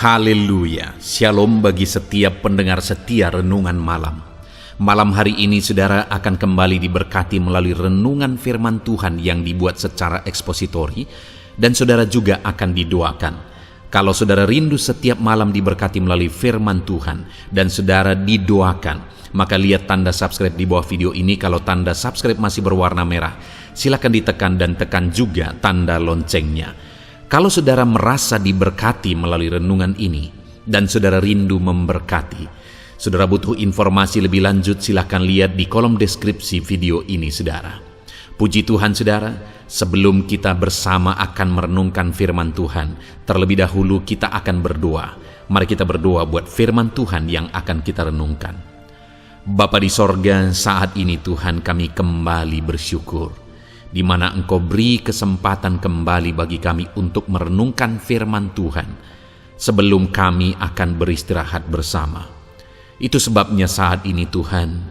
Haleluya, shalom bagi setiap pendengar setia renungan malam. Malam hari ini saudara akan kembali diberkati melalui renungan firman Tuhan yang dibuat secara ekspositori, dan saudara juga akan didoakan. Kalau saudara rindu setiap malam diberkati melalui firman Tuhan dan saudara didoakan, maka lihat tanda subscribe di bawah video ini. Kalau tanda subscribe masih berwarna merah, silakan ditekan dan tekan juga tanda loncengnya. Kalau saudara merasa diberkati melalui renungan ini dan saudara rindu memberkati, saudara butuh informasi lebih lanjut, silakan lihat di kolom deskripsi video ini saudara. Puji Tuhan saudara, sebelum kita bersama akan merenungkan firman Tuhan, terlebih dahulu kita akan berdoa. Mari kita berdoa buat firman Tuhan yang akan kita renungkan. Bapa di sorga, saat ini Tuhan kami kembali bersyukur di mana Engkau beri kesempatan kembali bagi kami untuk merenungkan firman Tuhan sebelum kami akan beristirahat bersama. Itu sebabnya saat ini Tuhan,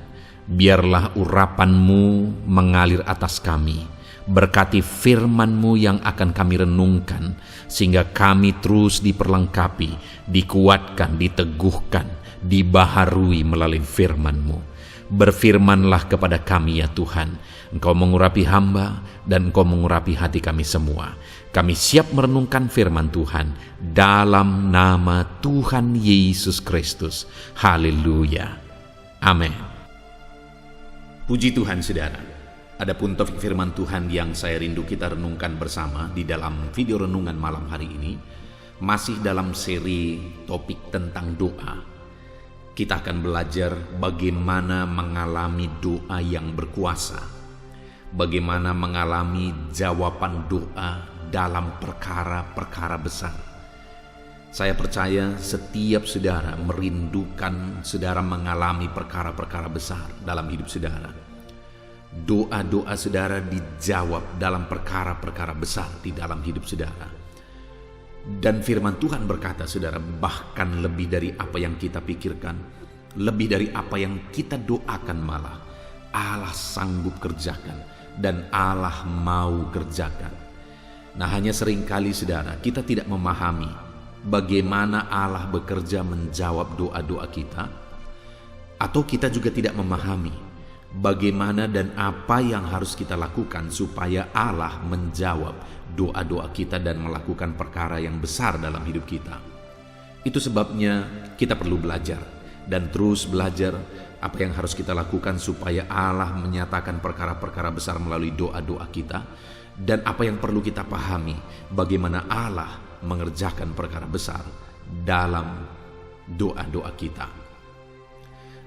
biarlah urapan-Mu mengalir atas kami. Berkati firman-Mu yang akan kami renungkan, sehingga kami terus diperlengkapi, dikuatkan, diteguhkan, dibaharui melalui firman-Mu. Berfirmanlah kepada kami ya Tuhan. Engkau mengurapi hamba dan Engkau mengurapi hati kami semua. Kami siap merenungkan firman Tuhan dalam nama Tuhan Yesus Kristus. Haleluya. Amin. Puji Tuhan saudara. Adapun topik firman Tuhan yang saya rindu kita renungkan bersama di dalam video renungan malam hari ini, masih dalam seri topik tentang doa. Kita akan belajar bagaimana mengalami doa yang berkuasa, bagaimana mengalami jawaban doa dalam perkara-perkara besar. Saya percaya setiap saudara merindukan saudara mengalami perkara-perkara besar dalam hidup saudara. Doa-doa saudara dijawab dalam perkara-perkara besar di dalam hidup saudara. Dan firman Tuhan berkata saudara, bahkan lebih dari apa yang kita pikirkan, lebih dari apa yang kita doakan malah, Allah sanggup kerjakan dan Allah mau kerjakan. Nah, hanya seringkali saudara kita tidak memahami bagaimana Allah bekerja menjawab doa-doa kita, atau kita juga tidak memahami bagaimana dan apa yang harus kita lakukan supaya Allah menjawab doa-doa kita dan melakukan perkara yang besar dalam hidup kita. Itu sebabnya kita perlu belajar dan terus belajar apa yang harus kita lakukan supaya Allah menyatakan perkara-perkara besar melalui doa-doa kita, dan apa yang perlu kita pahami bagaimana Allah mengerjakan perkara besar dalam doa-doa kita.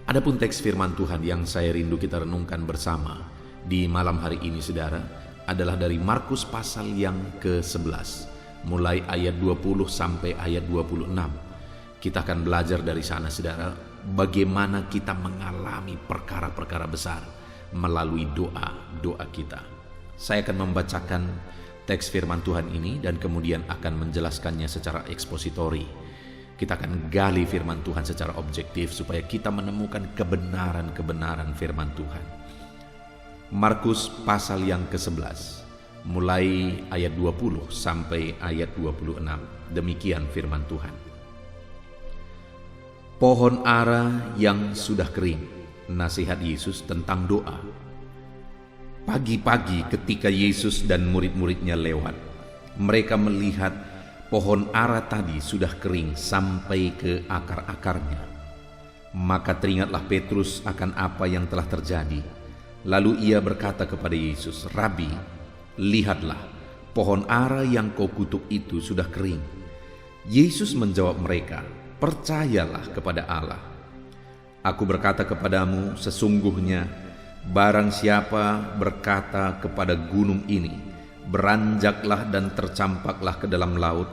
Adapun teks firman Tuhan yang saya rindu kita renungkan bersama di malam hari ini saudara adalah dari Markus pasal yang ke-11, mulai ayat 20 sampai ayat 26. Kita akan belajar dari sana saudara, bagaimana kita mengalami perkara-perkara besar melalui doa-doa kita. Saya akan membacakan teks firman Tuhan ini dan kemudian akan menjelaskannya secara ekspositori. Kita akan gali firman Tuhan secara objektif supaya kita menemukan kebenaran-kebenaran firman Tuhan. Markus pasal yang ke-11, mulai ayat 20 sampai ayat 26. Demikian firman Tuhan. Pohon ara yang sudah kering, nasihat Yesus tentang doa. Pagi-pagi ketika Yesus dan murid-muridnya lewat, mereka melihat pohon ara tadi sudah kering sampai ke akar-akarnya. Maka teringatlah Petrus akan apa yang telah terjadi. Lalu ia berkata kepada Yesus, "Rabi, lihatlah, pohon ara yang kau kutuk itu sudah kering." Yesus menjawab mereka, "Percayalah kepada Allah. Aku berkata kepadamu, sesungguhnya barang siapa berkata kepada gunung ini, beranjaklah dan tercampaklah ke dalam laut,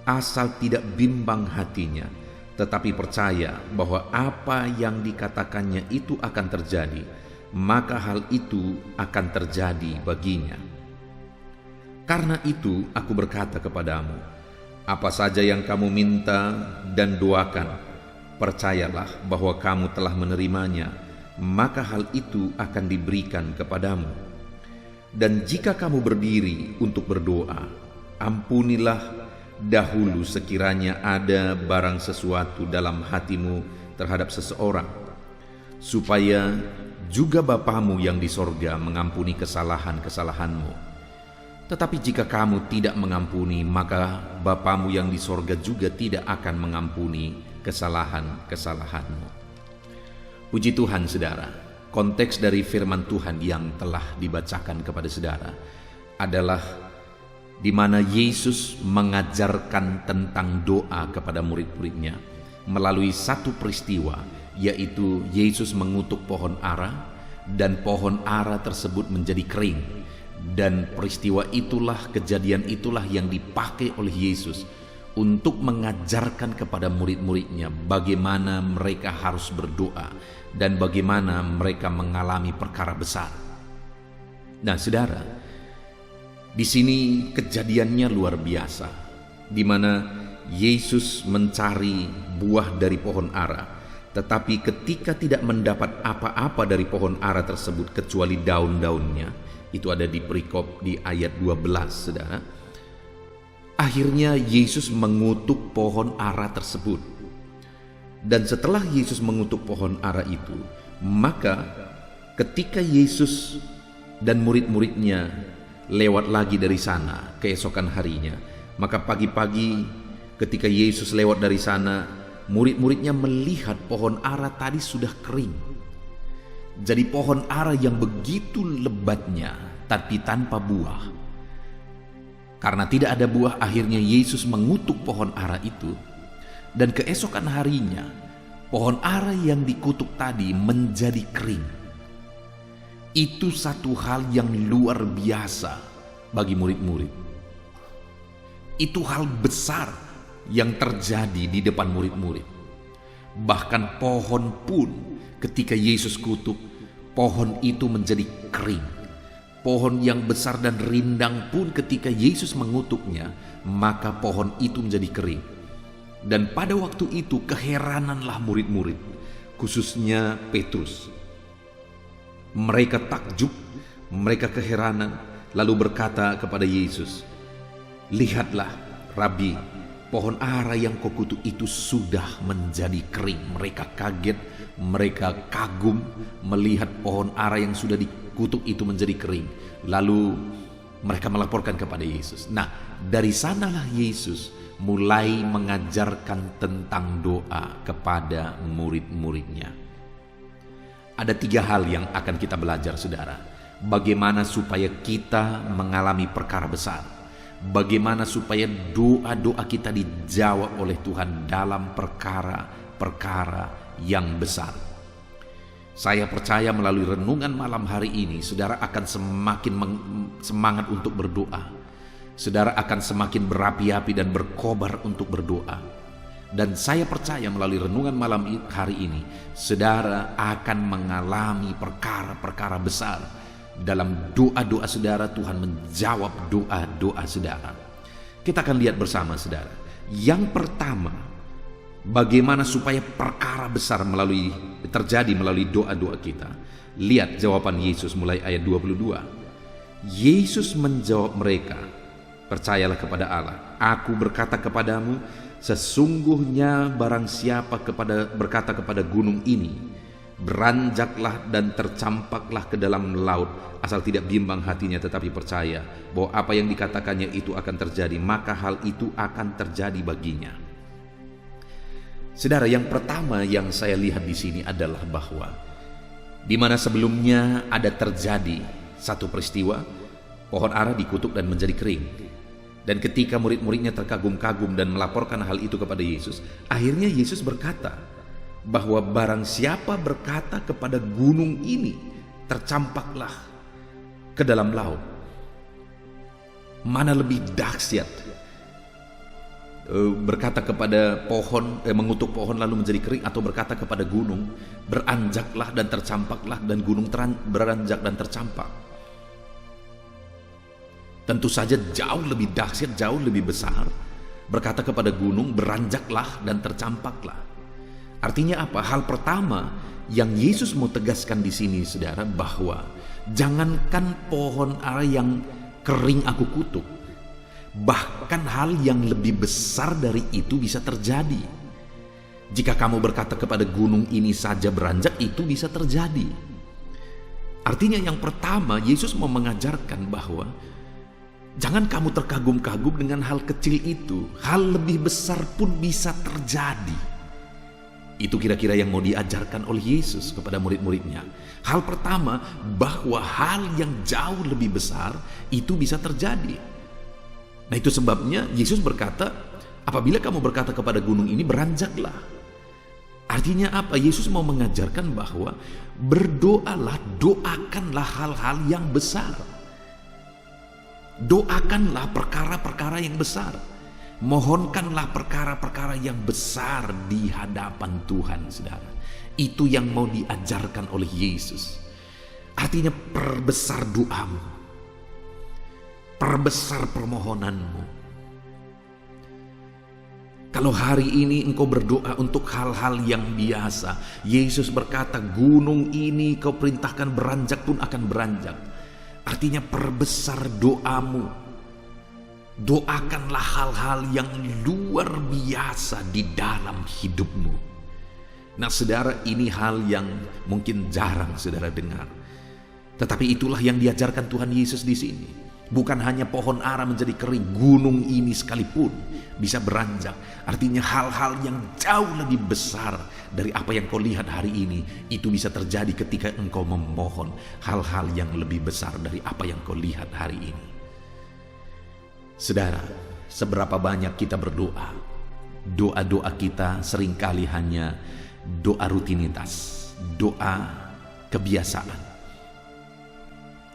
asal tidak bimbang hatinya, tetapi percaya bahwa apa yang dikatakannya itu akan terjadi, maka hal itu akan terjadi baginya. Karena itu aku berkata kepadamu, apa saja yang kamu minta dan doakan, percayalah bahwa kamu telah menerimanya, maka hal itu akan diberikan kepadamu. Dan jika kamu berdiri untuk berdoa, ampunilah dahulu sekiranya ada barang sesuatu dalam hatimu terhadap seseorang, supaya juga Bapamu yang di sorga mengampuni kesalahan-kesalahanmu. Tetapi jika kamu tidak mengampuni, maka Bapamu yang di sorga juga tidak akan mengampuni kesalahan-kesalahanmu. Puji Tuhan, saudara. Konteks dari firman Tuhan yang telah dibacakan kepada saudara adalah di mana Yesus mengajarkan tentang doa kepada murid-muridnya melalui satu peristiwa, yaitu Yesus mengutuk pohon ara dan pohon ara tersebut menjadi kering. Dan peristiwa itulah, kejadian itulah yang dipakai oleh Yesus untuk mengajarkan kepada murid-muridnya bagaimana mereka harus berdoa dan bagaimana mereka mengalami perkara besar. Nah, saudara, di sini kejadiannya luar biasa, di mana Yesus mencari buah dari pohon ara, tetapi ketika tidak mendapat apa-apa dari pohon ara tersebut kecuali daun-daunnya, itu ada di perikop di ayat 12, saudara. Akhirnya Yesus mengutuk pohon ara tersebut. Dan setelah Yesus mengutuk pohon ara itu, maka ketika Yesus dan murid-muridnya lewat lagi dari sana keesokan harinya, maka pagi-pagi ketika Yesus lewat dari sana, murid-muridnya melihat pohon ara tadi sudah kering. Jadi pohon ara yang begitu lebatnya tapi tanpa buah. Karena tidak ada buah, akhirnya Yesus mengutuk pohon ara itu. Dan keesokan harinya, pohon ara yang dikutuk tadi menjadi kering. Itu satu hal yang luar biasa bagi murid-murid. Itu hal besar yang terjadi di depan murid-murid. Bahkan pohon pun ketika Yesus kutuk, pohon itu menjadi kering. Pohon yang besar dan rindang pun ketika Yesus mengutuknya, maka pohon itu menjadi kering. Dan pada waktu itu keherananlah murid-murid, khususnya Petrus. Mereka takjub, mereka keheranan, lalu berkata kepada Yesus, "Lihatlah, Rabi, pohon ara yang kau kutuk itu sudah menjadi kering." Mereka kaget, mereka kagum melihat pohon ara yang sudah dikutuk itu menjadi kering. Lalu mereka melaporkan kepada Yesus. Nah, dari sanalah Yesus mulai mengajarkan tentang doa kepada murid-muridnya. Ada 3 hal yang akan kita belajar, saudara. Bagaimana supaya kita mengalami perkara besar. Bagaimana supaya doa-doa kita dijawab oleh Tuhan dalam perkara-perkara yang besar. Saya percaya melalui renungan malam hari ini, saudara akan semakin semangat untuk berdoa. Saudara akan semakin berapi-api dan berkobar untuk berdoa. Dan saya percaya melalui renungan malam hari ini, saudara akan mengalami perkara-perkara besar. Dalam doa-doa saudara, Tuhan menjawab doa-doa saudara. Kita akan lihat bersama, saudara. Yang pertama, bagaimana supaya perkara besar terjadi melalui doa-doa kita. Lihat jawaban Yesus mulai ayat 22. Yesus menjawab mereka, "Percayalah kepada Allah. Aku berkata kepadamu, sesungguhnya barang siapa berkata kepada gunung ini, beranjaklah dan tercampaklah ke dalam laut, asal tidak bimbang hatinya tetapi percaya bahwa apa yang dikatakannya itu akan terjadi, maka hal itu akan terjadi baginya." Saudara, yang pertama yang saya lihat di sini adalah bahwa di mana sebelumnya ada terjadi satu peristiwa, pohon ara dikutuk dan menjadi kering. Dan ketika murid-muridnya terkagum-kagum dan melaporkan hal itu kepada Yesus, akhirnya Yesus berkata bahwa barang siapa berkata kepada gunung ini, tercampaklah ke dalam laut. Mana lebih dahsyat? Berkata kepada pohon, mengutuk pohon lalu menjadi kering, atau berkata kepada gunung, beranjaklah dan tercampaklah, dan gunung beranjak dan tercampak. Tentu saja jauh lebih dahsyat, jauh lebih besar berkata kepada gunung, beranjaklah dan tercampaklah. Artinya apa? Hal pertama yang Yesus mau tegaskan di sini, saudara, bahwa jangankan pohon ara yang kering aku kutuk, Bahkan hal yang lebih besar dari itu bisa terjadi. Jika kamu berkata kepada gunung ini saja beranjak, itu bisa terjadi. Artinya yang pertama, Yesus mau mengajarkan bahwa jangan kamu terkagum-kagum dengan hal kecil itu. Hal lebih besar pun bisa terjadi. Itu kira-kira yang mau diajarkan oleh Yesus kepada murid-muridnya. Hal pertama, bahwa hal yang jauh lebih besar itu bisa terjadi. Nah, itu sebabnya Yesus berkata, apabila kamu berkata kepada gunung ini beranjaklah. Artinya apa? Yesus mau mengajarkan bahwa berdoalah, doakanlah hal-hal yang besar. Doakanlah perkara-perkara yang besar. Mohonkanlah perkara-perkara yang besar di hadapan Tuhan, saudara. Itu yang mau diajarkan oleh Yesus. Artinya perbesar doamu, perbesar permohonanmu. Kalau hari ini engkau berdoa untuk hal-hal yang biasa, Yesus berkata, gunung ini kau perintahkan beranjak pun akan beranjak. Artinya perbesar doamu. Doakanlah hal-hal yang luar biasa di dalam hidupmu. Nah, saudara, ini hal yang mungkin jarang saudara dengar. Tetapi itulah yang diajarkan Tuhan Yesus di sini. Bukan hanya pohon ara menjadi kering, gunung ini sekalipun bisa beranjak. Artinya hal-hal yang jauh lebih besar dari apa yang kau lihat hari ini, itu bisa terjadi ketika engkau memohon hal-hal yang lebih besar dari apa yang kau lihat hari ini. Saudara, seberapa banyak kita berdoa, doa-doa kita seringkali hanya doa rutinitas, doa kebiasaan.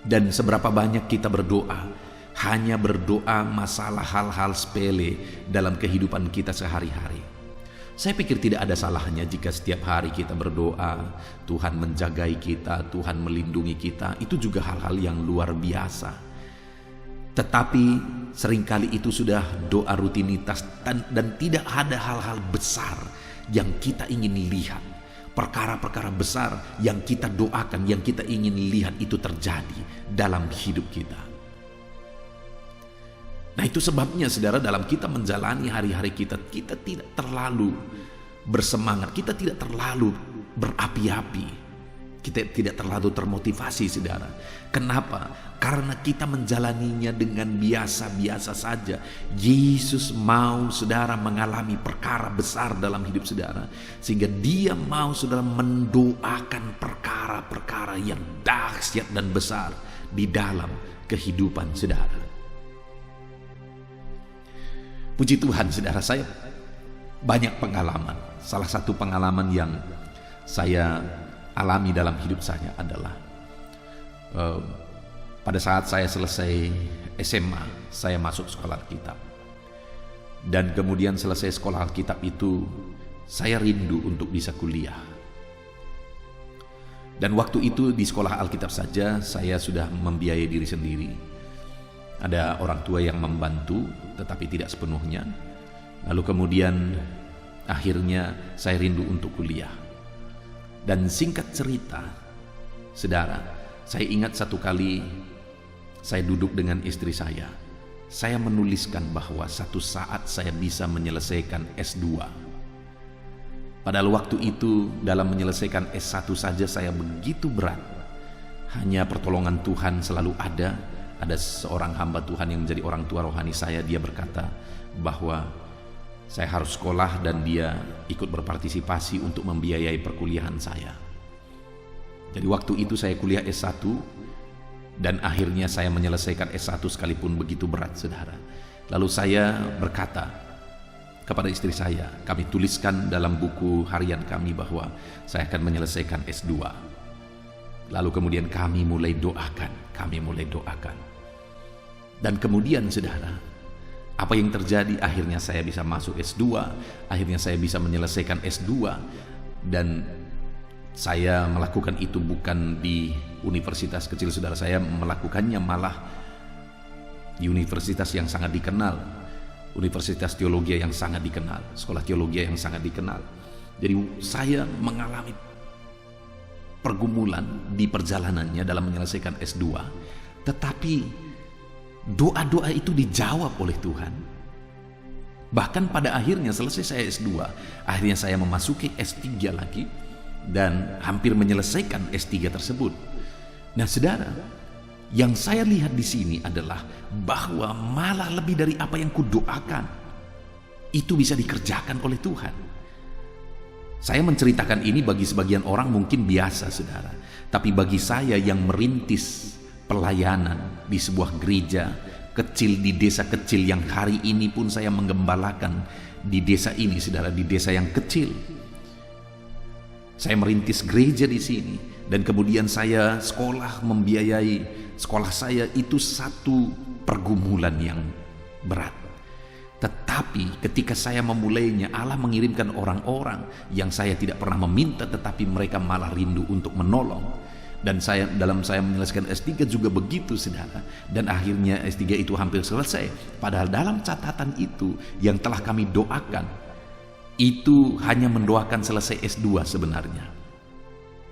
Dan seberapa banyak kita berdoa, hanya berdoa masalah hal-hal sepele dalam kehidupan kita sehari-hari. Saya pikir tidak ada salahnya jika setiap hari kita berdoa, Tuhan menjagai kita, Tuhan melindungi kita, itu juga hal-hal yang luar biasa. Tetapi seringkali itu sudah doa rutinitas dan tidak ada hal-hal besar yang kita ingin lihat. Perkara-perkara besar yang kita doakan, yang kita ingin lihat itu terjadi dalam hidup kita. Nah, itu sebabnya saudara, dalam kita menjalani hari-hari kita, kita tidak terlalu bersemangat, kita tidak terlalu berapi-api, kita tidak terlalu termotivasi, saudara. Kenapa? Karena kita menjalaninya dengan biasa-biasa saja. Yesus mau saudara mengalami perkara besar dalam hidup saudara, sehingga dia mau saudara mendoakan perkara-perkara yang dahsyat dan besar di dalam kehidupan saudara. Puji Tuhan, saudara, saya banyak pengalaman. Salah satu pengalaman yang saya alami dalam hidup saya adalah pada saat saya selesai SMA, saya masuk sekolah Alkitab. Dan kemudian selesai sekolah Alkitab itu, saya rindu untuk bisa kuliah. Dan waktu itu di sekolah Alkitab saja, saya sudah membiayai diri sendiri. Ada orang tua yang membantu, tetapi tidak sepenuhnya. Lalu kemudian akhirnya saya rindu untuk kuliah. Dan singkat cerita, saudara, saya ingat satu kali saya duduk dengan istri saya. Saya menuliskan bahwa satu saat saya bisa menyelesaikan S2. Padahal waktu itu dalam menyelesaikan S1 saja saya begitu berat. Hanya pertolongan Tuhan selalu ada. Ada seorang hamba Tuhan yang menjadi orang tua rohani saya. Dia berkata bahwa saya harus sekolah dan dia ikut berpartisipasi untuk membiayai perkuliahan saya. Jadi waktu itu saya kuliah S1 dan akhirnya saya menyelesaikan S1 sekalipun begitu berat, saudara. Lalu saya berkata kepada istri saya, kami tuliskan dalam buku harian kami bahwa saya akan menyelesaikan S2. Lalu kemudian kami mulai doakan. Dan kemudian, saudara, apa yang terjadi? Akhirnya saya bisa masuk S2, akhirnya saya bisa menyelesaikan S2, dan saya melakukan itu bukan di universitas kecil, saudara. Saya melakukannya malah di universitas yang sangat dikenal, Universitas Teologi yang sangat dikenal, sekolah teologi yang sangat dikenal. Jadi saya mengalami pergumulan di perjalanannya dalam menyelesaikan S2. Tetapi doa-doa itu dijawab oleh Tuhan. Bahkan pada akhirnya selesai saya S2, akhirnya saya memasuki S3 lagi dan hampir menyelesaikan S3 tersebut. Nah, saudara, yang saya lihat di sini adalah bahwa malah lebih dari apa yang kudoakan itu bisa dikerjakan oleh Tuhan. Saya menceritakan ini bagi sebagian orang mungkin biasa, saudara. Tapi bagi saya yang merintis pelayanan di sebuah gereja kecil di desa kecil yang hari ini pun saya menggembalakan di desa ini, saudara, di desa yang kecil. Saya merintis gereja di sini dan kemudian saya sekolah, membiayai sekolah saya, itu satu pergumulan yang berat. Tetapi ketika saya memulainya, Allah mengirimkan orang-orang yang saya tidak pernah meminta, tetapi mereka malah rindu untuk menolong. Dan dalam saya menyelesaikan S3 juga begitu, saudara. Dan akhirnya S3 itu hampir selesai. Padahal dalam catatan itu yang telah kami doakan, itu hanya mendoakan selesai S2 sebenarnya.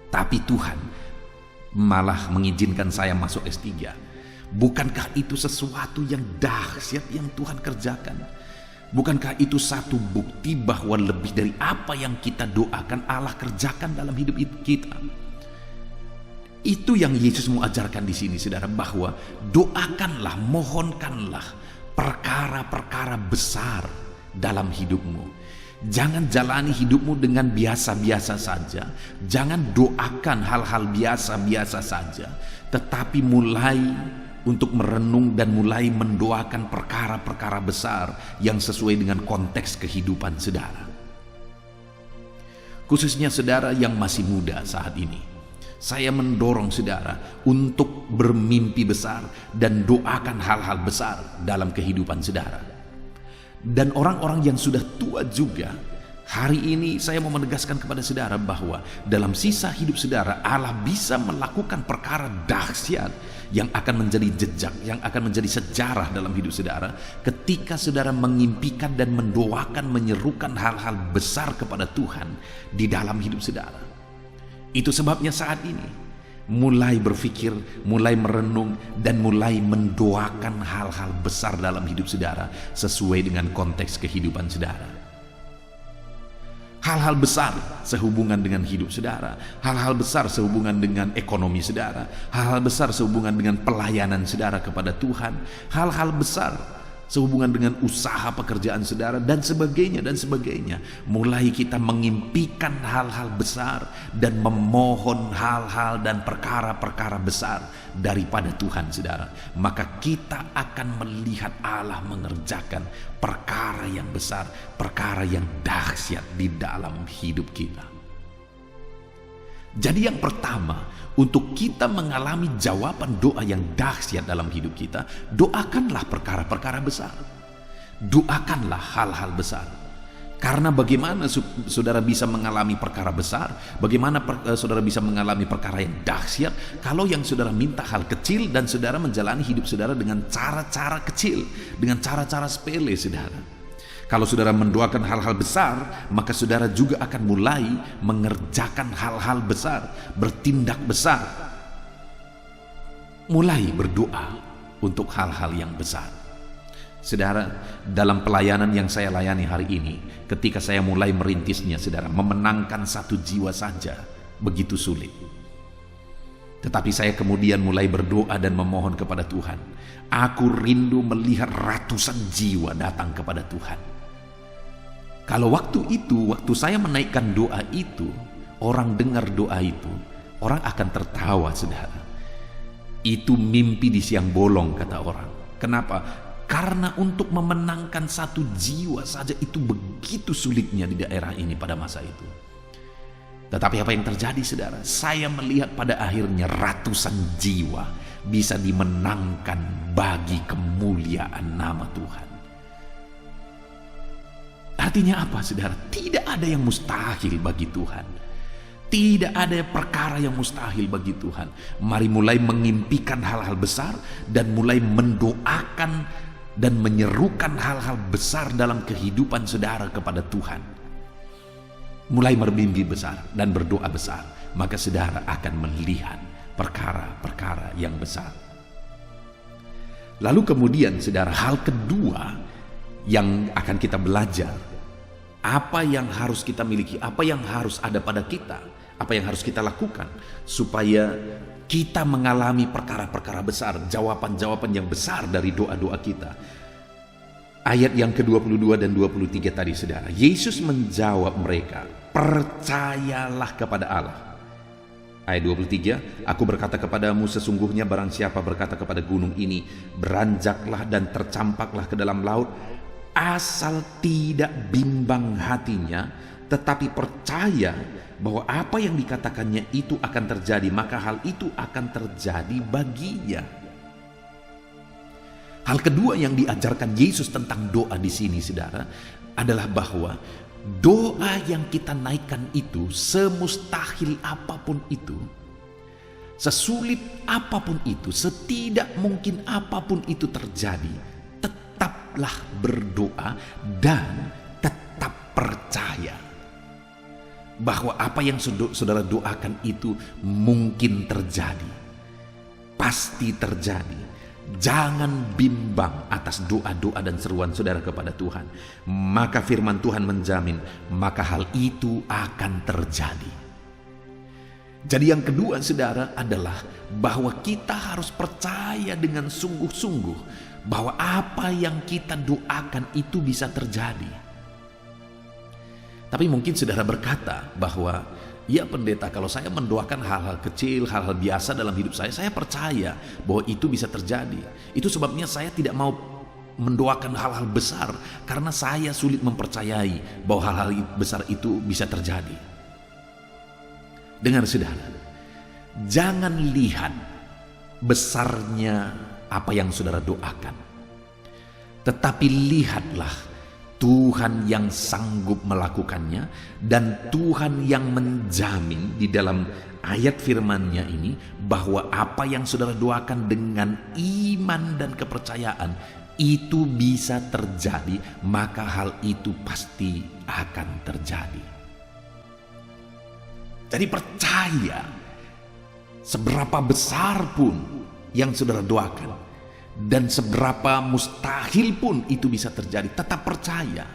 Tapi Tuhan malah mengizinkan saya masuk S3. Bukankah itu sesuatu yang dahsyat yang Tuhan kerjakan? Bukankah itu satu bukti bahwa lebih dari apa yang kita doakan Allah kerjakan dalam hidup kita? Itu yang Yesus mau ajarkan di sini, saudara, bahwa doakanlah, mohonkanlah perkara-perkara besar dalam hidupmu. Jangan jalani hidupmu dengan biasa-biasa saja. Jangan doakan hal-hal biasa-biasa saja, tetapi mulai untuk merenung dan mulai mendoakan perkara-perkara besar yang sesuai dengan konteks kehidupan saudara. Khususnya saudara yang masih muda saat ini, saya mendorong saudara untuk bermimpi besar dan doakan hal-hal besar dalam kehidupan saudara. Dan orang-orang yang sudah tua juga, hari ini saya mau menegaskan kepada saudara bahwa dalam sisa hidup saudara, Allah bisa melakukan perkara dahsyat yang akan menjadi jejak, yang akan menjadi sejarah dalam hidup saudara ketika saudara mengimpikan dan mendoakan, menyerukan hal-hal besar kepada Tuhan di dalam hidup saudara. Itu sebabnya saat ini mulai berpikir, mulai merenung, dan mulai mendoakan hal-hal besar dalam hidup saudara sesuai dengan konteks kehidupan saudara. Hal-hal besar sehubungan dengan hidup saudara, hal-hal besar sehubungan dengan ekonomi saudara, hal-hal besar sehubungan dengan pelayanan saudara kepada Tuhan, hal-hal besar sehubungan dengan usaha pekerjaan saudara, dan sebagainya dan sebagainya. Mulai kita mengimpikan hal-hal besar dan memohon hal-hal dan perkara-perkara besar daripada Tuhan saudara, maka kita akan melihat Allah mengerjakan perkara yang besar, perkara yang dahsyat di dalam hidup kita. Jadi yang pertama, untuk kita mengalami jawaban doa yang dahsyat dalam hidup kita, doakanlah perkara-perkara besar. Doakanlah hal-hal besar. Karena bagaimana saudara bisa mengalami perkara besar, bagaimana saudara bisa mengalami perkara yang dahsyat kalau yang saudara minta hal kecil dan saudara menjalani hidup saudara dengan cara-cara kecil, dengan cara-cara sepele saudara. Kalau saudara mendoakan hal-hal besar, maka saudara juga akan mulai mengerjakan hal-hal besar, bertindak besar. Mulai berdoa untuk hal-hal yang besar. Saudara, dalam pelayanan yang saya layani hari ini, ketika saya mulai merintisnya, saudara, memenangkan satu jiwa saja begitu sulit. Tetapi saya kemudian mulai berdoa dan memohon kepada Tuhan. Aku rindu melihat ratusan jiwa datang kepada Tuhan. Kalau waktu saya menaikkan doa itu, orang dengar doa itu, orang akan tertawa saudara. Itu mimpi di siang bolong kata orang. Kenapa? Karena untuk memenangkan satu jiwa saja itu begitu sulitnya di daerah ini pada masa itu. Tetapi apa yang terjadi saudara? Saya melihat pada akhirnya ratusan jiwa bisa dimenangkan bagi kemuliaan nama Tuhan. Artinya apa saudara? Tidak ada yang mustahil bagi Tuhan. Tidak ada perkara yang mustahil bagi Tuhan. Mari mulai mengimpikan hal-hal besar dan mulai mendoakan dan menyerukan hal-hal besar dalam kehidupan saudara kepada Tuhan. Mulai bermimpi besar dan berdoa besar, maka saudara akan melihat perkara-perkara yang besar. Lalu kemudian saudara, hal kedua yang akan kita belajar, apa yang harus kita miliki, apa yang harus ada pada kita, apa yang harus kita lakukan supaya kita mengalami perkara-perkara besar, jawaban-jawaban yang besar dari doa-doa kita. Ayat yang ke-22 dan 23 tadi saudara, Yesus menjawab mereka, percayalah kepada Allah. Ayat 23, aku berkata kepadamu, sesungguhnya barang siapa berkata kepada gunung ini, beranjaklah dan tercampaklah ke dalam laut, asal tidak bimbang hatinya, tetapi percaya bahwa apa yang dikatakannya itu akan terjadi, maka hal itu akan terjadi baginya. Hal kedua yang diajarkan Yesus tentang doa di sini saudara, adalah bahwa doa yang kita naikkan itu, semustahil apapun itu, sesulit apapun itu, setidak mungkin apapun itu terjadi, tetaplah berdoa dan tetap percaya bahwa apa yang saudara doakan itu mungkin terjadi, pasti terjadi. Jangan bimbang atas doa-doa dan seruan saudara kepada Tuhan. Maka firman Tuhan menjamin, maka hal itu akan terjadi. Jadi yang kedua saudara adalah bahwa kita harus percaya dengan sungguh-sungguh bahwa apa yang kita doakan itu bisa terjadi. Tapi mungkin saudara berkata bahwa, ya pendeta, kalau saya mendoakan hal-hal kecil, hal-hal biasa dalam hidup saya percaya bahwa itu bisa terjadi. Itu sebabnya saya tidak mau mendoakan hal-hal besar, karena saya sulit mempercayai bahwa hal-hal besar itu bisa terjadi. Dengar saudara, jangan lihat besarnya apa yang saudara doakan, tetapi lihatlah Tuhan yang sanggup melakukannya, dan Tuhan yang menjamin di dalam ayat firman-Nya ini bahwa apa yang saudara doakan dengan iman dan kepercayaan itu bisa terjadi, maka hal itu pasti akan terjadi. Jadi percaya, seberapa besar pun yang saudara doakan dan seberapa mustahil pun itu bisa terjadi, tetap percaya,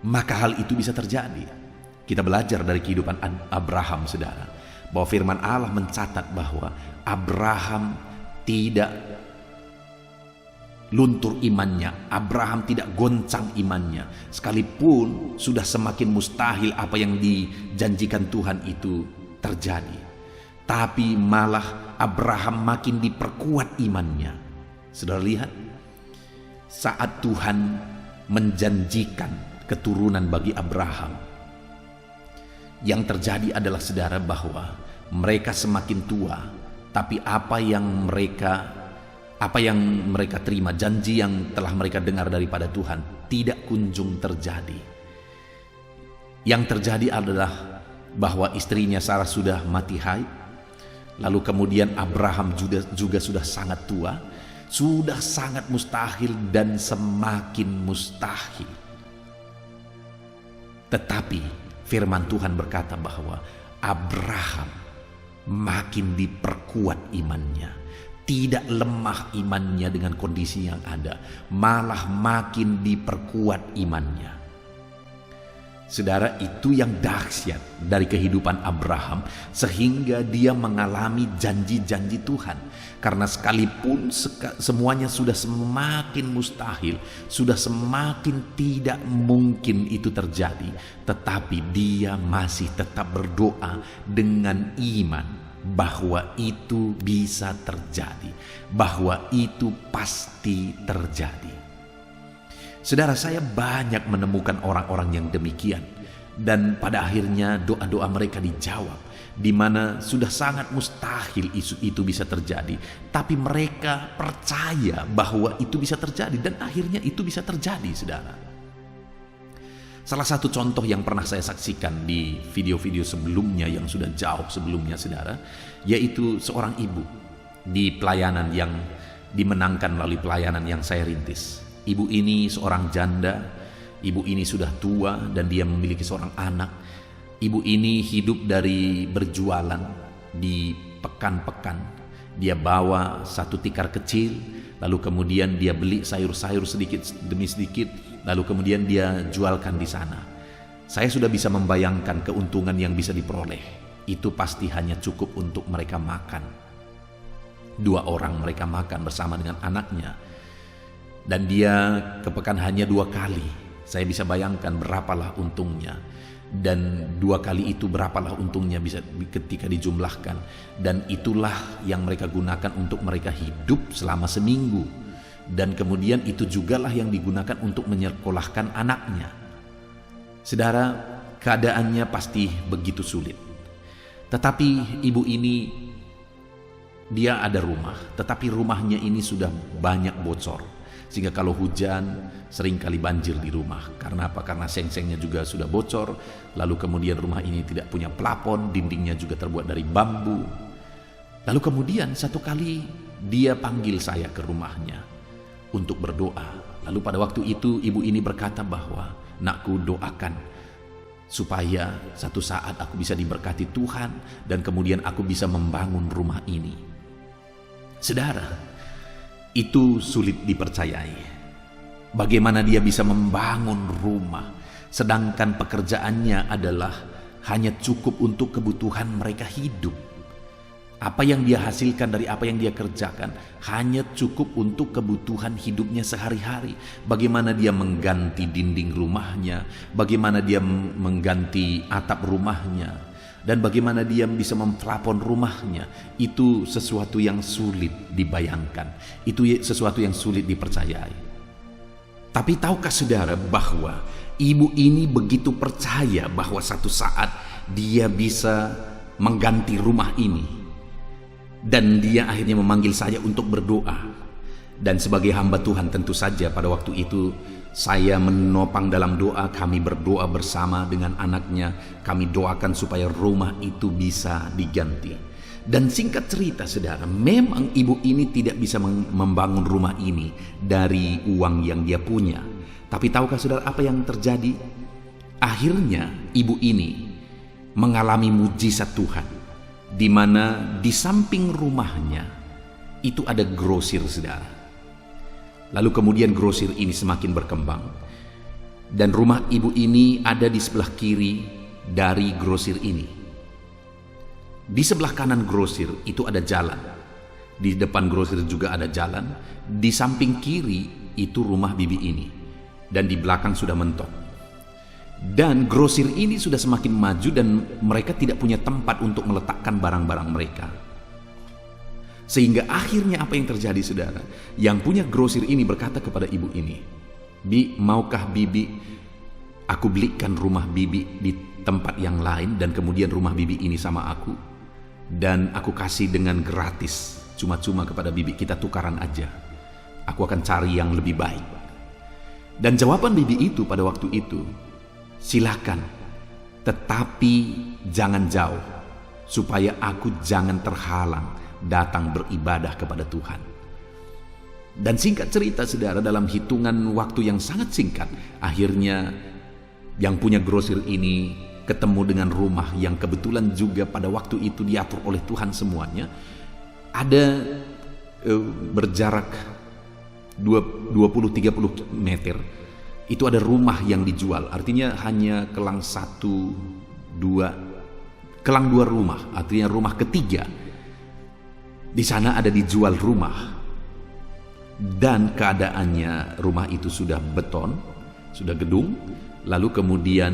maka hal itu bisa terjadi. Kita belajar dari kehidupan Abraham saudara, bahwa firman Allah mencatat bahwa Abraham tidak luntur imannya, Abraham tidak goncang imannya, sekalipun sudah semakin mustahil apa yang dijanjikan Tuhan itu terjadi, tapi malah Abraham makin diperkuat imannya. Saudara lihat, saat Tuhan menjanjikan keturunan bagi Abraham, yang terjadi adalah saudara bahwa mereka semakin tua, tapi apa yang mereka terima, janji yang telah mereka dengar daripada Tuhan tidak kunjung terjadi. Yang terjadi adalah bahwa istrinya Sarah sudah mati haid, lalu kemudian Abraham juga sudah sangat tua, sudah sangat mustahil dan semakin mustahil. Tetapi firman Tuhan berkata bahwa Abraham makin diperkuat imannya, tidak lemah imannya dengan kondisi yang ada, malah makin diperkuat imannya. Saudara, itu yang dahsyat dari kehidupan Abraham, sehingga dia mengalami janji-janji Tuhan. Karena sekalipun semuanya sudah semakin mustahil, sudah semakin tidak mungkin itu terjadi, tetapi dia masih tetap berdoa dengan iman bahwa itu bisa terjadi, bahwa itu pasti terjadi. Saudara, saya banyak menemukan orang-orang yang demikian, dan pada akhirnya doa-doa mereka dijawab, di mana sudah sangat mustahil isu itu bisa terjadi, tapi mereka percaya bahwa itu bisa terjadi, dan akhirnya itu bisa terjadi, saudara. Salah satu contoh yang pernah saya saksikan di video-video sebelumnya yang sudah jauh sebelumnya, saudara, yaitu seorang ibu di pelayanan yang dimenangkan melalui pelayanan yang saya rintis. Ibu ini seorang janda, ibu ini sudah tua dan dia memiliki seorang anak. Ibu ini hidup dari berjualan di pekan-pekan. Dia bawa satu tikar kecil, lalu kemudian dia beli sayur-sayur sedikit demi sedikit, lalu kemudian dia jualkan di sana. Saya sudah bisa membayangkan keuntungan yang bisa diperoleh. Itu pasti hanya cukup untuk mereka makan. 2 orang mereka makan bersama dengan anaknya. Dan dia kepekan hanya 2 kali. Saya bisa bayangkan berapalah untungnya. Dan 2 kali itu berapalah untungnya bisa ketika dijumlahkan. Dan itulah yang mereka gunakan untuk mereka hidup selama seminggu. Dan kemudian itu jugalah yang digunakan untuk menyekolahkan anaknya. Saudara, keadaannya pasti begitu sulit. Tetapi ibu ini, dia ada rumah, tetapi rumahnya ini sudah banyak bocor. Sehingga kalau hujan seringkali banjir di rumah. Karena apa? Karena seng-sengnya juga sudah bocor. Lalu kemudian rumah ini tidak punya plafon, dindingnya juga terbuat dari bambu. Lalu kemudian satu kali dia panggil saya ke rumahnya untuk berdoa. Lalu pada waktu itu ibu ini berkata bahwa, "Nakku, doakan supaya satu saat aku bisa diberkati Tuhan dan kemudian aku bisa membangun rumah ini." Saudara, itu sulit dipercayai. Bagaimana dia bisa membangun rumah, sedangkan pekerjaannya adalah hanya cukup untuk kebutuhan mereka hidup. Apa yang dia hasilkan dari apa yang dia kerjakan hanya cukup untuk kebutuhan hidupnya sehari-hari. Bagaimana dia mengganti dinding rumahnya, bagaimana dia mengganti atap rumahnya, dan bagaimana dia bisa memplafon rumahnya, itu sesuatu yang sulit dibayangkan. Itu sesuatu yang sulit dipercayai. Tapi tahukah saudara bahwa ibu ini begitu percaya bahwa satu saat dia bisa mengganti rumah ini. Dan dia akhirnya memanggil saya untuk berdoa. Dan sebagai hamba Tuhan tentu saja pada waktu itu saya menopang dalam doa. Kami berdoa bersama dengan anaknya. Kami doakan supaya rumah itu bisa diganti. Dan singkat cerita saudara, memang ibu ini tidak bisa membangun rumah ini dari uang yang dia punya. Tapi tahukah saudara apa yang terjadi? Akhirnya ibu ini mengalami mujizat Tuhan, di mana di samping rumahnya itu ada grosir saudara. Lalu kemudian grosir ini semakin berkembang, dan rumah ibu ini ada di sebelah kiri dari grosir ini. Di sebelah kanan grosir itu ada jalan, di depan grosir juga ada jalan, di samping kiri itu rumah bibi ini, dan di belakang sudah mentok. Dan grosir ini sudah semakin maju dan mereka tidak punya tempat untuk meletakkan barang-barang mereka. Sehingga akhirnya apa yang terjadi saudara? Yang punya grosir ini berkata kepada ibu ini, "Bi, maukah bibi aku belikan rumah bibi di tempat yang lain dan kemudian rumah bibi ini sama aku? Dan aku kasih dengan gratis, cuma-cuma kepada bibi, kita tukaran aja. Aku akan cari yang lebih baik." Dan jawaban bibi itu pada waktu itu, "Silakan, tetapi jangan jauh, supaya aku jangan terhalang datang beribadah kepada Tuhan." Dan singkat cerita saudara, dalam hitungan waktu yang sangat singkat, akhirnya yang punya grosir ini ketemu dengan rumah yang kebetulan juga pada waktu itu diatur oleh Tuhan semuanya. Ada berjarak 20-30 meter. Itu ada rumah yang dijual, artinya hanya kelang 2 rumah, artinya rumah ketiga. Di sana ada dijual rumah. Dan keadaannya rumah itu sudah beton, sudah gedung, lalu kemudian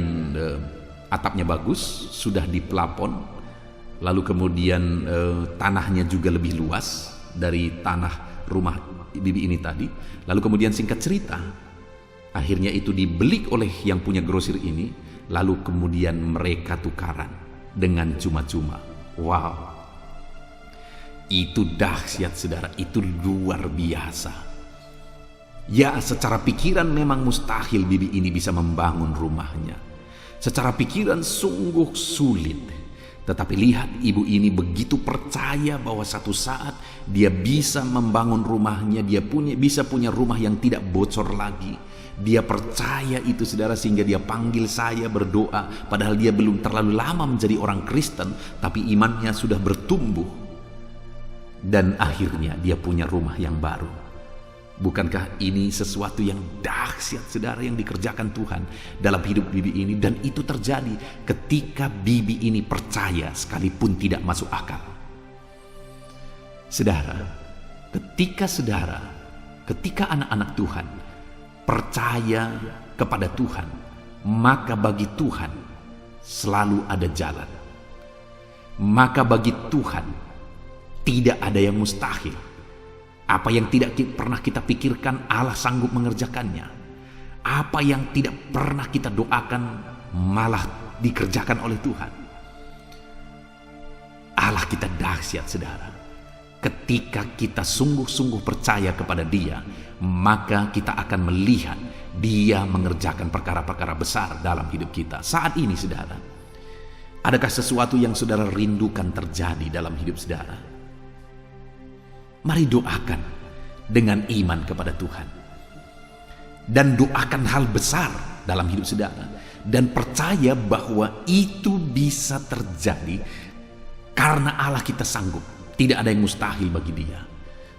atapnya bagus, sudah diplafon, lalu kemudian tanahnya juga lebih luas dari tanah rumah bibi ini tadi. Lalu kemudian singkat cerita, akhirnya itu dibeli oleh yang punya grosir ini, lalu kemudian mereka tukaran dengan cuma-cuma. Wow, itu dahsyat saudara, itu luar biasa. Ya, secara pikiran memang mustahil bibi ini bisa membangun rumahnya. Secara pikiran sungguh sulit. Tetapi lihat, ibu ini begitu percaya bahwa satu saat dia bisa membangun rumahnya, dia bisa punya rumah yang tidak bocor lagi. Dia percaya itu saudara, sehingga dia panggil saya berdoa. Padahal dia belum terlalu lama menjadi orang Kristen, tapi imannya sudah bertumbuh. dan akhirnya dia punya rumah yang baru. Bukankah ini sesuatu yang dahsyat, saudara, yang dikerjakan Tuhan dalam hidup bibi ini? Dan itu terjadi ketika bibi ini percaya sekalipun tidak masuk akal. Saudara, ketika anak-anak Tuhan percaya kepada Tuhan, maka bagi Tuhan selalu ada jalan. Maka bagi Tuhan tidak ada yang mustahil. Apa yang tidak pernah kita pikirkan, Allah sanggup mengerjakannya. Apa yang tidak pernah kita doakan, malah dikerjakan oleh Tuhan. Allah kita dahsyat, saudara. Ketika kita sungguh-sungguh percaya kepada Dia, maka kita akan melihat Dia mengerjakan perkara-perkara besar dalam hidup kita. Saat ini, saudara, adakah sesuatu yang saudara rindukan terjadi dalam hidup saudara? Mari doakan dengan iman kepada Tuhan. Dan doakan hal besar dalam hidup saudara. Dan percaya bahwa itu bisa terjadi karena Allah kita sanggup. Tidak ada yang mustahil bagi Dia.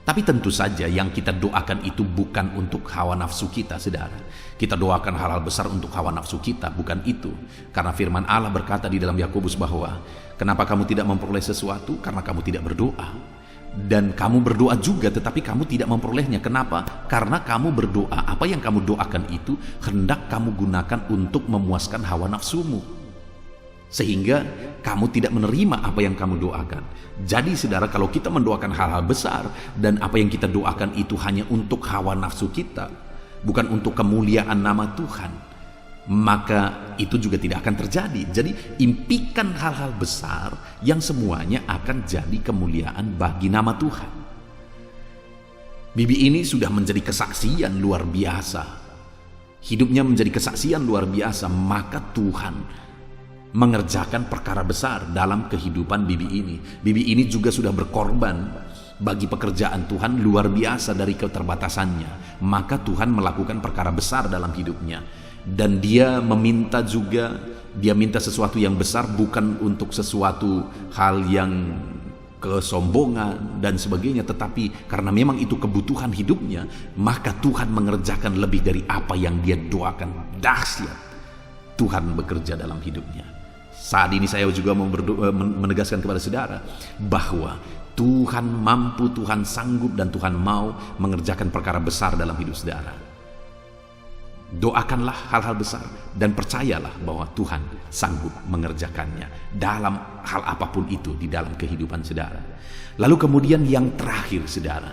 Tapi tentu saja yang kita doakan itu bukan untuk hawa nafsu kita, saudara. Kita doakan hal-hal besar untuk hawa nafsu kita, bukan itu. Karena firman Allah berkata di dalam Yakobus bahwa, kenapa kamu tidak memperoleh sesuatu? Karena kamu tidak berdoa. Dan kamu berdoa juga tetapi kamu tidak memperolehnya. Kenapa? Karena kamu berdoa, apa yang kamu doakan itu hendak kamu gunakan untuk memuaskan hawa nafsumu, sehingga kamu tidak menerima apa yang kamu doakan. Jadi saudara, kalau kita mendoakan hal-hal besar dan apa yang kita doakan itu hanya untuk hawa nafsu kita, bukan untuk kemuliaan nama Tuhan, maka itu juga tidak akan terjadi. Jadi impikan hal-hal besar yang semuanya akan jadi kemuliaan bagi nama Tuhan. Bibi ini sudah menjadi kesaksian luar biasa. Hidupnya menjadi kesaksian luar biasa, maka Tuhan mengerjakan perkara besar dalam kehidupan bibi ini. Bibi ini juga sudah berkorban bagi pekerjaan Tuhan luar biasa dari keterbatasannya. Maka Tuhan melakukan perkara besar dalam hidupnya. Dan dia meminta juga, dia minta sesuatu yang besar, bukan untuk sesuatu hal yang kesombongan dan sebagainya, tetapi karena memang itu kebutuhan hidupnya, maka Tuhan mengerjakan lebih dari apa yang dia doakan. Dahsyat Tuhan bekerja dalam hidupnya. Saat ini saya juga mau menegaskan kepada saudara bahwa Tuhan mampu, Tuhan sanggup, dan Tuhan mau mengerjakan perkara besar dalam hidup saudara. Doakanlah hal-hal besar dan percayalah bahwa Tuhan sanggup mengerjakannya dalam hal apapun itu di dalam kehidupan saudara. Lalu kemudian yang terakhir, saudara,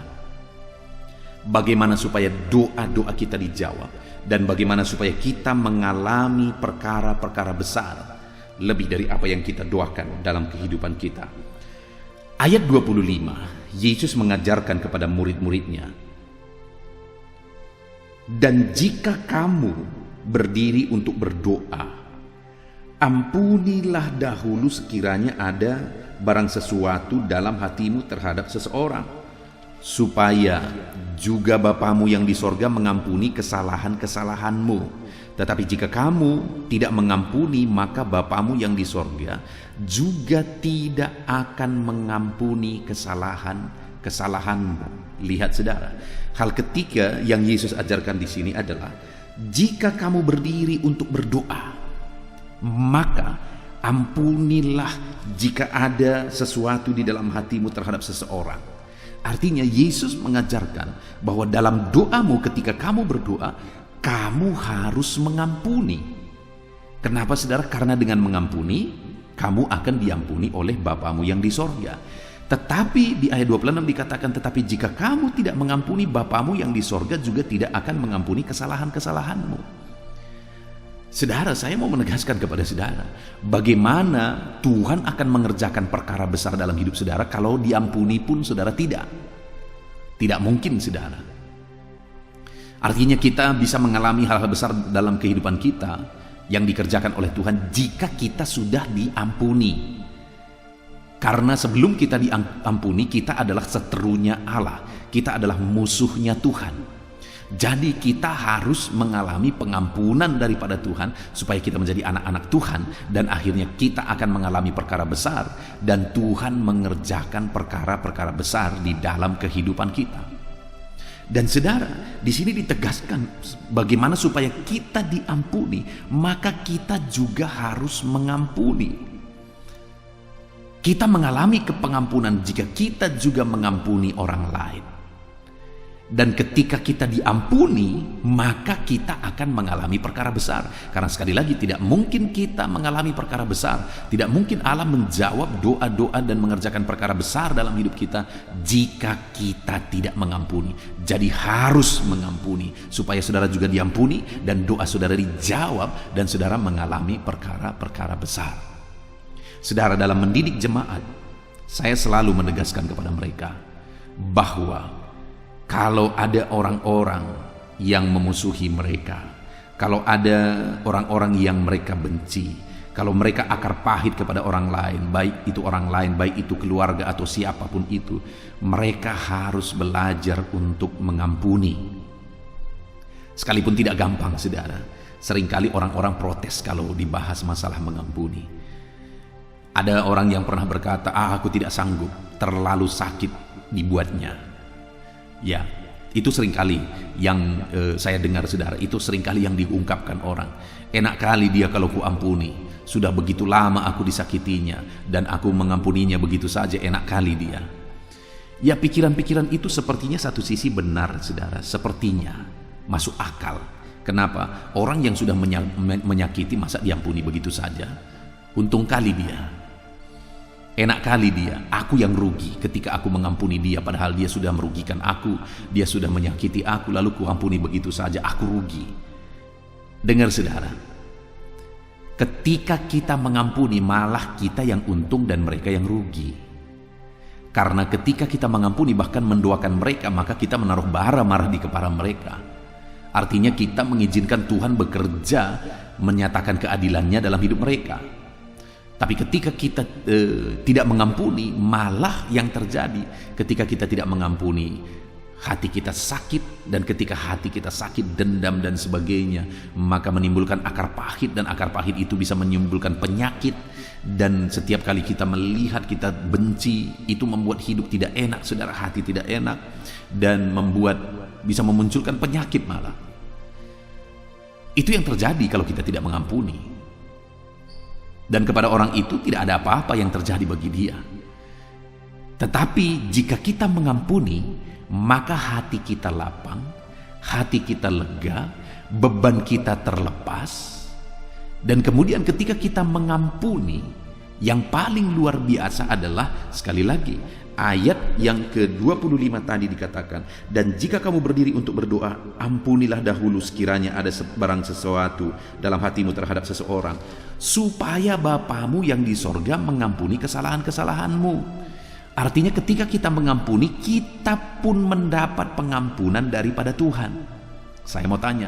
bagaimana supaya doa-doa kita dijawab dan bagaimana supaya kita mengalami perkara-perkara besar lebih dari apa yang kita doakan dalam kehidupan kita. Ayat 25, Yesus mengajarkan kepada murid-muridnya, dan jika kamu berdiri untuk berdoa, ampunilah dahulu sekiranya ada barang sesuatu dalam hatimu terhadap seseorang, supaya juga Bapamu yang di sorga mengampuni kesalahan-kesalahanmu. Tetapi jika kamu tidak mengampuni, maka Bapamu yang di sorga juga tidak akan mengampuni kesalahanmu. Lihat saudara, hal ketiga yang Yesus ajarkan di sini adalah jika kamu berdiri untuk berdoa, maka ampunilah jika ada sesuatu di dalam hatimu terhadap seseorang. Artinya Yesus mengajarkan bahwa dalam doamu ketika kamu berdoa, kamu harus mengampuni. Kenapa saudara? Karena dengan mengampuni, kamu akan diampuni oleh Bapamu yang di sorga. Tetapi di ayat 26 dikatakan, tetapi jika kamu tidak mengampuni, Bapamu yang di sorga juga tidak akan mengampuni kesalahan-kesalahanmu. Saudara, saya mau menegaskan kepada saudara, bagaimana Tuhan akan mengerjakan perkara besar dalam hidup saudara kalau diampuni pun saudara tidak. Tidak mungkin, saudara. Artinya kita bisa mengalami hal-hal besar dalam kehidupan kita yang dikerjakan oleh Tuhan jika kita sudah diampuni. Karena sebelum kita diampuni, kita adalah seterunya Allah. Kita adalah musuhnya Tuhan. Jadi kita harus mengalami pengampunan daripada Tuhan supaya kita menjadi anak-anak Tuhan, dan akhirnya kita akan mengalami perkara besar dan Tuhan mengerjakan perkara-perkara besar di dalam kehidupan kita. Dan saudara, di sini ditegaskan bagaimana supaya kita diampuni, maka kita juga harus mengampuni. Kita mengalami kepengampunan jika kita juga mengampuni orang lain. Dan ketika kita diampuni, maka kita akan mengalami perkara besar. Karena sekali lagi, tidak mungkin kita mengalami perkara besar, tidak mungkin Allah menjawab doa-doa dan mengerjakan perkara besar dalam hidup kita jika kita tidak mengampuni. Jadi harus mengampuni supaya saudara juga diampuni dan doa saudara dijawab dan saudara mengalami perkara-perkara besar. Saudara, dalam mendidik jemaat, saya selalu menegaskan kepada mereka bahwa kalau ada orang-orang yang memusuhi mereka, kalau ada orang-orang yang mereka benci, kalau mereka akar pahit kepada orang lain, baik itu orang lain, baik itu keluarga atau siapapun itu, mereka harus belajar untuk mengampuni. Sekalipun tidak gampang, saudara. Seringkali orang-orang protes kalau dibahas masalah mengampuni. Ada orang yang pernah berkata, aku tidak sanggup, terlalu sakit dibuatnya. Ya, itu seringkali yang saya dengar, saudara. Itu seringkali yang diungkapkan orang. Enak kali dia kalau ku ampuni. Sudah begitu lama aku disakitinya dan aku mengampuninya begitu saja, enak kali dia. Ya, pikiran-pikiran itu sepertinya satu sisi benar, saudara. Sepertinya masuk akal. Kenapa? Orang yang sudah menyakiti masa diampuni begitu saja? Untung kali dia. Enak kali dia, aku yang rugi ketika aku mengampuni dia, padahal dia sudah merugikan aku, dia sudah menyakiti aku, lalu ku ampuni begitu saja, aku rugi. Dengar, saudara, ketika kita mengampuni malah kita yang untung dan mereka yang rugi. Karena ketika kita mengampuni bahkan mendoakan mereka, maka kita menaruh bara marah di kepala mereka. Artinya kita mengizinkan Tuhan bekerja menyatakan keadilannya dalam hidup mereka. Tapi ketika kita tidak mengampuni, malah yang terjadi ketika kita tidak mengampuni, hati kita sakit, dan ketika hati kita sakit, dendam dan sebagainya, maka menimbulkan akar pahit, dan akar pahit itu bisa menimbulkan penyakit, dan setiap kali kita melihat kita benci, itu membuat hidup tidak enak, saudara, hati tidak enak, dan bisa memunculkan penyakit malah. Itu yang terjadi kalau kita tidak mengampuni. Dan kepada orang itu tidak ada apa-apa yang terjadi bagi dia. Tetapi jika kita mengampuni, maka hati kita lapang, hati kita lega, beban kita terlepas. Dan kemudian ketika kita mengampuni, yang paling luar biasa adalah, sekali lagi, ayat yang ke-25 tadi dikatakan, dan jika kamu berdiri untuk berdoa, ampunilah dahulu sekiranya ada barang sesuatu dalam hatimu terhadap seseorang, supaya Bapamu yang di sorga mengampuni kesalahan-kesalahanmu. Artinya ketika kita mengampuni, kita pun mendapat pengampunan daripada Tuhan. Saya mau tanya,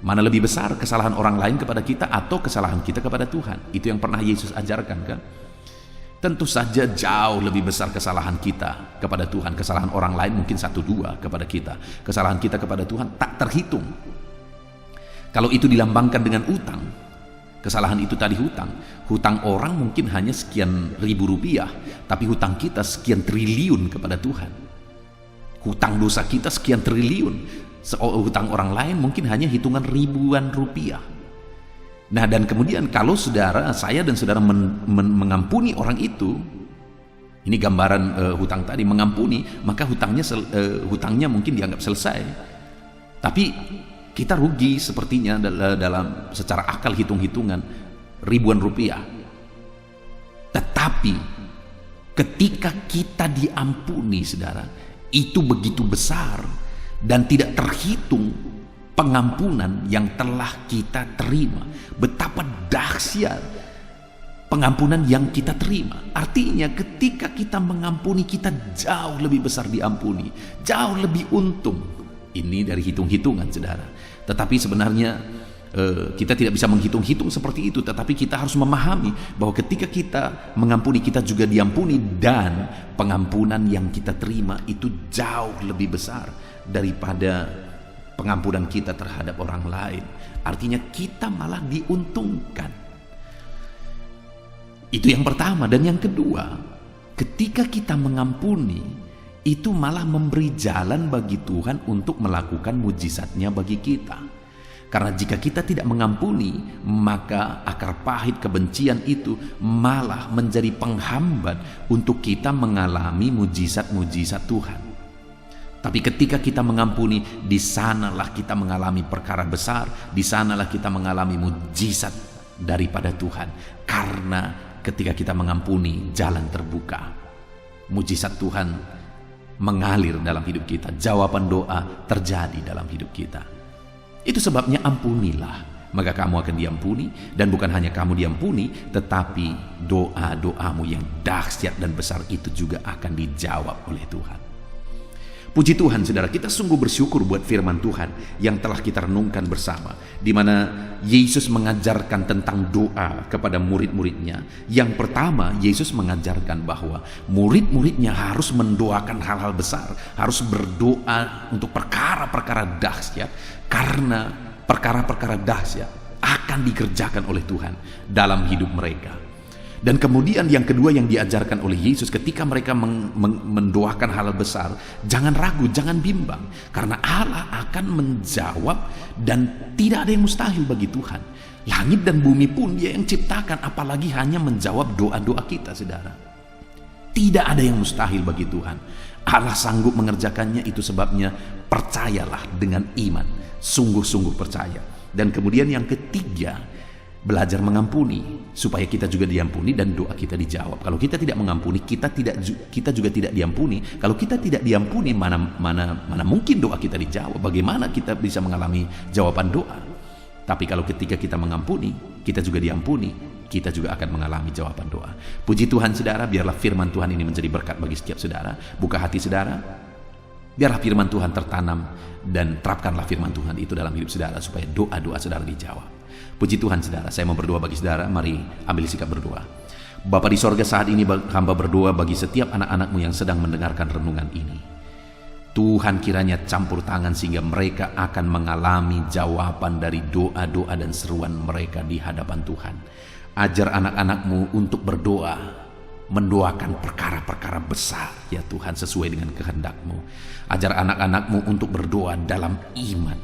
mana lebih besar, kesalahan orang lain kepada kita atau kesalahan kita kepada Tuhan? Itu yang pernah Yesus ajarkan, kan? Tentu saja jauh lebih besar kesalahan kita kepada Tuhan. Kesalahan orang lain mungkin 1-2 kepada kita. Kesalahan kita kepada Tuhan tak terhitung. Kalau itu dilambangkan dengan utang, kesalahan itu tadi hutang. Hutang orang mungkin hanya sekian ribu rupiah, tapi hutang kita sekian triliun kepada Tuhan. Hutang dosa kita sekian triliun. Hutang orang lain mungkin hanya hitungan ribuan rupiah. Nah, dan kemudian kalau saya dan saudara mengampuni orang itu, ini gambaran hutang tadi, mengampuni, maka hutangnya mungkin dianggap selesai. Tapi kita rugi sepertinya dalam secara akal hitung-hitungan ribuan rupiah. Tetapi ketika kita diampuni, saudara, itu begitu besar dan tidak terhitung pengampunan yang telah kita terima. Betapa dahsyat pengampunan yang kita terima. Artinya ketika kita mengampuni, kita jauh lebih besar diampuni, jauh lebih untung. Ini dari hitung-hitungan, saudara. Tetapi sebenarnya kita tidak bisa menghitung-hitung seperti itu. Tetapi kita harus memahami bahwa ketika kita mengampuni, kita juga diampuni, dan pengampunan yang kita terima itu jauh lebih besar daripada pengampunan kita terhadap orang lain, artinya kita malah diuntungkan. Itu yang pertama. Dan yang kedua, ketika kita mengampuni, itu malah memberi jalan bagi Tuhan untuk melakukan mujizatnya bagi kita. Karena jika kita tidak mengampuni, maka akar pahit kebencian itu malah menjadi penghambat untuk kita mengalami mujizat-mujizat Tuhan. Tapi ketika kita mengampuni, di sanalah kita mengalami perkara besar, di sanalah kita mengalami mujizat daripada Tuhan. Karena ketika kita mengampuni, jalan terbuka. Mujizat Tuhan mengalir dalam hidup kita, jawaban doa terjadi dalam hidup kita. Itu sebabnya ampunilah, maka kamu akan diampuni. Dan bukan hanya kamu diampuni, tetapi doa-doamu yang dahsyat dan besar itu juga akan dijawab oleh Tuhan. Puji Tuhan, saudara, kita sungguh bersyukur buat firman Tuhan yang telah kita renungkan bersama, di mana Yesus mengajarkan tentang doa kepada murid-muridnya. Yang pertama, Yesus mengajarkan bahwa murid-muridnya harus mendoakan hal-hal besar, harus berdoa untuk perkara-perkara dahsyat, karena perkara-perkara dahsyat akan dikerjakan oleh Tuhan dalam hidup mereka. Dan kemudian yang kedua yang diajarkan oleh Yesus, ketika mereka mendoakan hal besar, jangan ragu, jangan bimbang, karena Allah akan menjawab dan tidak ada yang mustahil bagi Tuhan. Langit dan bumi pun Dia yang ciptakan, apalagi hanya menjawab doa-doa kita, saudara. Tidak ada yang mustahil bagi Tuhan. Allah sanggup mengerjakannya. Itu sebabnya percayalah dengan iman, sungguh-sungguh percaya. Dan kemudian yang ketiga, belajar mengampuni supaya kita juga diampuni dan doa kita dijawab. Kalau kita tidak mengampuni, kita juga tidak diampuni. Kalau kita tidak diampuni, mana mungkin doa kita dijawab? Bagaimana kita bisa mengalami jawaban doa? Tapi kalau ketika kita mengampuni, kita juga diampuni, kita juga akan mengalami jawaban doa. Puji Tuhan, saudara, biarlah firman Tuhan ini menjadi berkat bagi setiap saudara. Buka hati saudara, biarlah firman Tuhan tertanam, dan terapkanlah firman Tuhan itu dalam hidup saudara supaya doa-doa saudara dijawab. Puji Tuhan, saudara, saya mau berdoa bagi saudara. Mari ambil sikap berdoa. Bapa di sorga, saat ini hamba berdoa bagi setiap anak-anakmu yang sedang mendengarkan renungan ini. Tuhan kiranya campur tangan sehingga mereka akan mengalami jawaban dari doa-doa dan seruan mereka di hadapan Tuhan. Ajar anak-anakmu untuk berdoa, mendoakan perkara-perkara besar, ya Tuhan, sesuai dengan kehendak-Mu. Ajar anak-anakmu untuk berdoa dalam iman,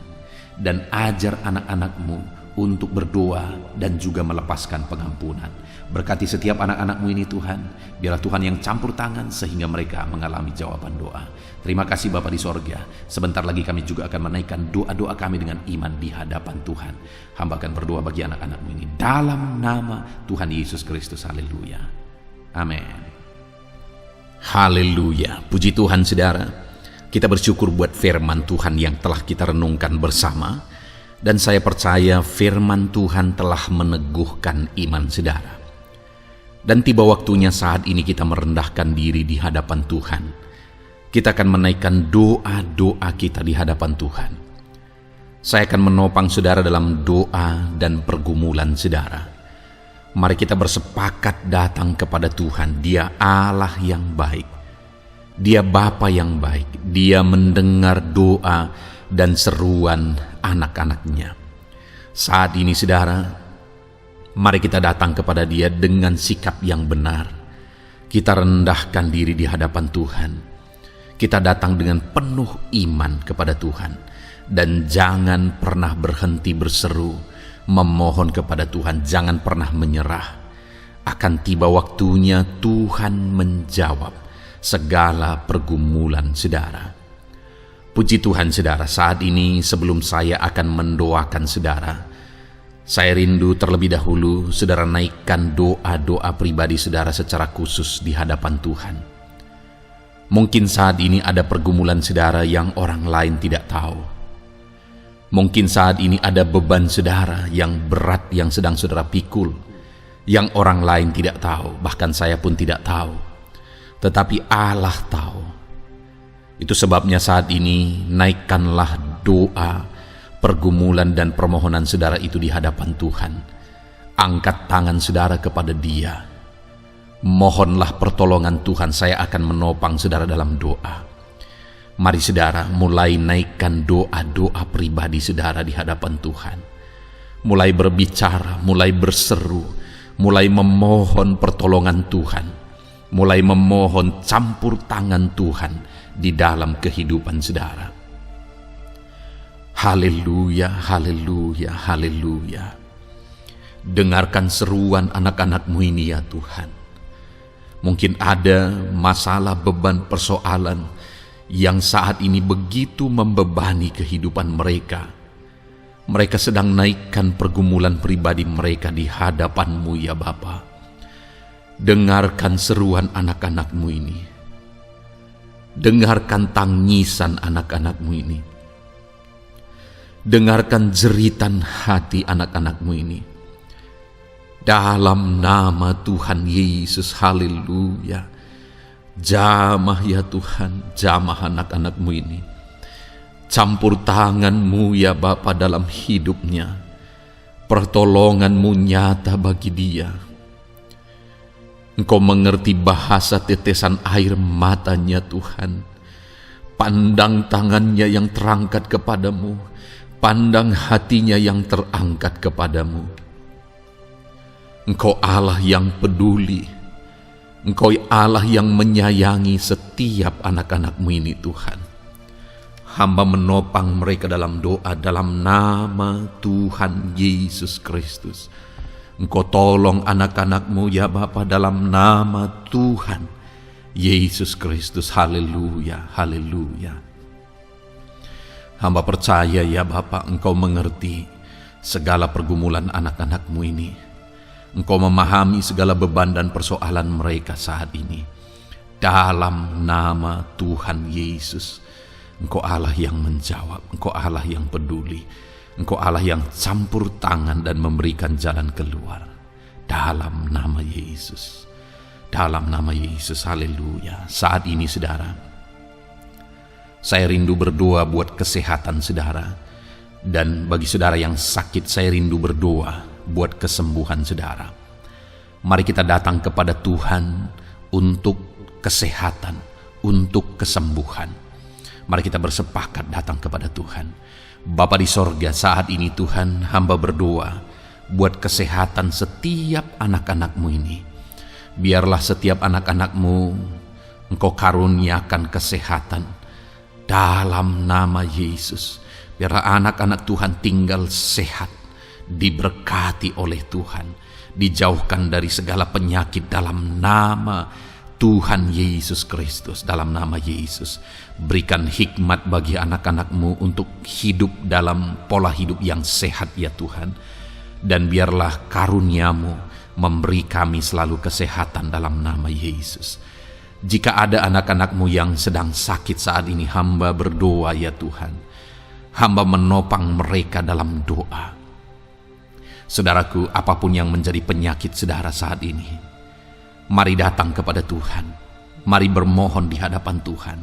dan ajar anak-anakmu untuk berdoa dan juga melepaskan pengampunan. Berkati setiap anak-anakmu ini, Tuhan. Biarlah Tuhan yang campur tangan sehingga mereka mengalami jawaban doa. Terima kasih Bapa di sorga. Sebentar lagi kami juga akan menaikkan doa-doa kami dengan iman di hadapan Tuhan. Hamba akan berdoa bagi anak-anakmu ini dalam nama Tuhan Yesus Kristus. Haleluya. Amin. Haleluya. Puji Tuhan, saudara. Kita bersyukur buat firman Tuhan yang telah kita renungkan bersama. Dan saya percaya firman Tuhan telah meneguhkan iman saudara. Dan tiba waktunya saat ini kita merendahkan diri di hadapan Tuhan. Kita akan menaikkan doa-doa kita di hadapan Tuhan. Saya akan menopang saudara dalam doa dan pergumulan saudara. Mari kita bersepakat datang kepada Tuhan. Dia Allah yang baik. Dia Bapa yang baik. Dia mendengar doa dan seruan anak-anaknya. Saat ini, saudara, mari kita datang kepada Dia dengan sikap yang benar. Kita rendahkan diri di hadapan Tuhan. Kita datang dengan penuh iman kepada Tuhan. Dan jangan pernah berhenti berseru, memohon kepada Tuhan. Jangan pernah menyerah. Akan tiba waktunya Tuhan menjawab segala pergumulan saudara. Puji Tuhan, saudara, saat ini sebelum saya akan mendoakan saudara, saya rindu terlebih dahulu saudara naikkan doa-doa pribadi saudara secara khusus di hadapan Tuhan. Mungkin saat ini ada pergumulan saudara yang orang lain tidak tahu. Mungkin saat ini ada beban saudara yang berat yang sedang saudara pikul, yang orang lain tidak tahu, bahkan saya pun tidak tahu. Tetapi Allah tahu. Itu sebabnya saat ini naikkanlah doa, pergumulan dan permohonan saudara itu di hadapan Tuhan. Angkat tangan saudara kepada Dia. Mohonlah pertolongan Tuhan, saya akan menopang saudara dalam doa. Mari saudara mulai naikkan doa-doa pribadi saudara di hadapan Tuhan. Mulai berbicara, mulai berseru, mulai memohon pertolongan Tuhan, mulai memohon campur tangan Tuhan di dalam kehidupan saudara. Haleluya, haleluya, haleluya. Dengarkan seruan anak-anak-Mu ini ya Tuhan. Mungkin ada masalah, beban, persoalan yang saat ini begitu membebani kehidupan mereka. Mereka sedang naikkan pergumulan pribadi mereka di hadapan-Mu ya Bapa. Dengarkan seruan anak-anak-Mu ini. Dengarkan tangisan anak-anak-Mu ini. Dengarkan jeritan hati anak-anak-Mu ini. Dalam nama Tuhan Yesus, haleluya. Jamah ya Tuhan, jamah anak-anak-Mu ini. Campur tangan-Mu ya Bapa dalam hidupnya. Pertolongan-Mu nyata bagi dia. Engkau mengerti bahasa tetesan air matanya Tuhan. Pandang tangannya yang terangkat kepadamu. Pandang hatinya yang terangkat kepadamu. Engkau Allah yang peduli. Engkau Allah yang menyayangi setiap anak-anak-Mu ini Tuhan. Hamba menopang mereka dalam doa dalam nama Tuhan Yesus Kristus. Engkau tolong anak-anak-Mu ya Bapa dalam nama Tuhan Yesus Kristus. Haleluya, haleluya. Hamba percaya ya Bapa, Engkau mengerti segala pergumulan anak-anak-Mu ini. Engkau memahami segala beban dan persoalan mereka saat ini. Dalam nama Tuhan Yesus, Engkau Allah yang menjawab, Engkau Allah yang peduli, Engkau Allah yang campur tangan dan memberikan jalan keluar. Dalam nama Yesus, dalam nama Yesus, haleluya. Saat ini saudara, saya rindu berdoa buat kesehatan saudara. Dan bagi saudara yang sakit, saya rindu berdoa buat kesembuhan saudara. Mari kita datang kepada Tuhan untuk kesehatan, untuk kesembuhan. Mari kita bersepakat datang kepada Tuhan. Bapa di sorga, saat ini Tuhan, hamba berdoa buat kesehatan setiap anak-anak-Mu ini. Biarlah setiap anak-anak-Mu Engkau karuniakan kesehatan. Dalam nama Yesus, biarlah anak-anak Tuhan tinggal sehat, diberkati oleh Tuhan, dijauhkan dari segala penyakit dalam nama Tuhan Yesus Kristus. Dalam nama Yesus, berikan hikmat bagi anak-anak-Mu untuk hidup dalam pola hidup yang sehat ya Tuhan. Dan biarlah karunia-Mu memberi kami selalu kesehatan dalam nama Yesus. Jika ada anak-anak-Mu yang sedang sakit saat ini, hamba berdoa ya Tuhan. Hamba menopang mereka dalam doa. Saudaraku, apapun yang menjadi penyakit saudara saat ini, mari datang kepada Tuhan. Mari bermohon di hadapan Tuhan.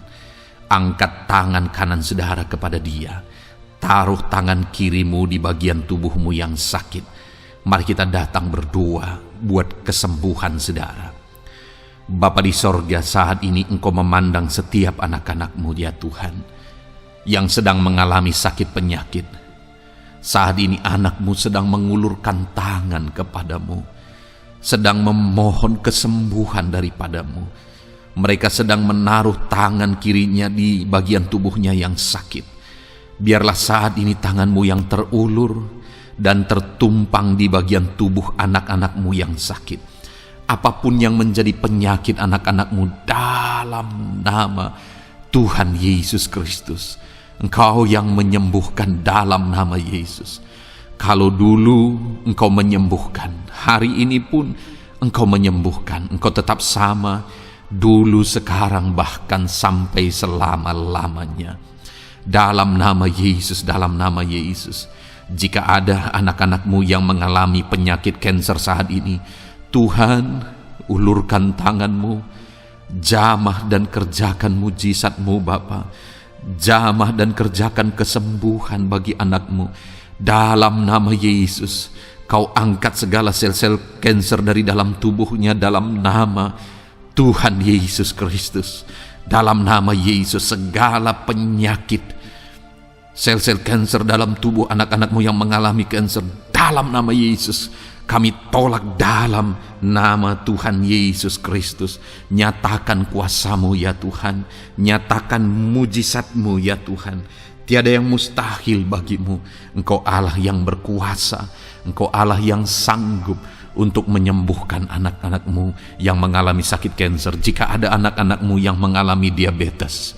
Angkat tangan kanan saudara kepada Dia. Taruh tangan kirimu di bagian tubuhmu yang sakit. Mari kita datang berdoa buat kesembuhan saudara. Bapa di sorga, saat ini Engkau memandang setiap anak-anak-Mu ya Tuhan, yang sedang mengalami sakit penyakit. Saat ini anak-Mu sedang mengulurkan tangan kepadamu, sedang memohon kesembuhan daripadamu. Mereka sedang menaruh tangan kirinya di bagian tubuhnya yang sakit. Biarlah saat ini tangan-Mu yang terulur dan tertumpang di bagian tubuh anak-anak-Mu yang sakit. Apapun yang menjadi penyakit anak-anak-Mu, dalam nama Tuhan Yesus Kristus, Engkau yang menyembuhkan dalam nama Yesus. Kalau dulu Engkau menyembuhkan, hari ini pun Engkau menyembuhkan. Engkau tetap sama, dulu, sekarang, bahkan sampai selama-lamanya. Dalam nama Yesus, dalam nama Yesus. Jika ada anak-anak-Mu yang mengalami penyakit kanker saat ini, Tuhan, ulurkan tangan-Mu, jamah dan kerjakan mujizat-Mu Bapa. Jamah dan kerjakan kesembuhan bagi anak-Mu. Dalam nama Yesus, Kau angkat segala sel-sel kanker dari dalam tubuhnya dalam nama Tuhan Yesus Kristus. Dalam nama Yesus, segala penyakit, sel-sel kanker dalam tubuh anak-anakmu yang mengalami kanker, dalam nama Yesus, kami tolak dalam nama Tuhan Yesus Kristus. Nyatakan kuasa-Mu ya Tuhan, nyatakan mujizat-Mu ya Tuhan. Tiada yang mustahil bagimu. Engkau Allah yang berkuasa, Engkau Allah yang sanggup untuk menyembuhkan anak-anakmu yang mengalami sakit kanker. Jika ada anak-anakmu yang mengalami diabetes,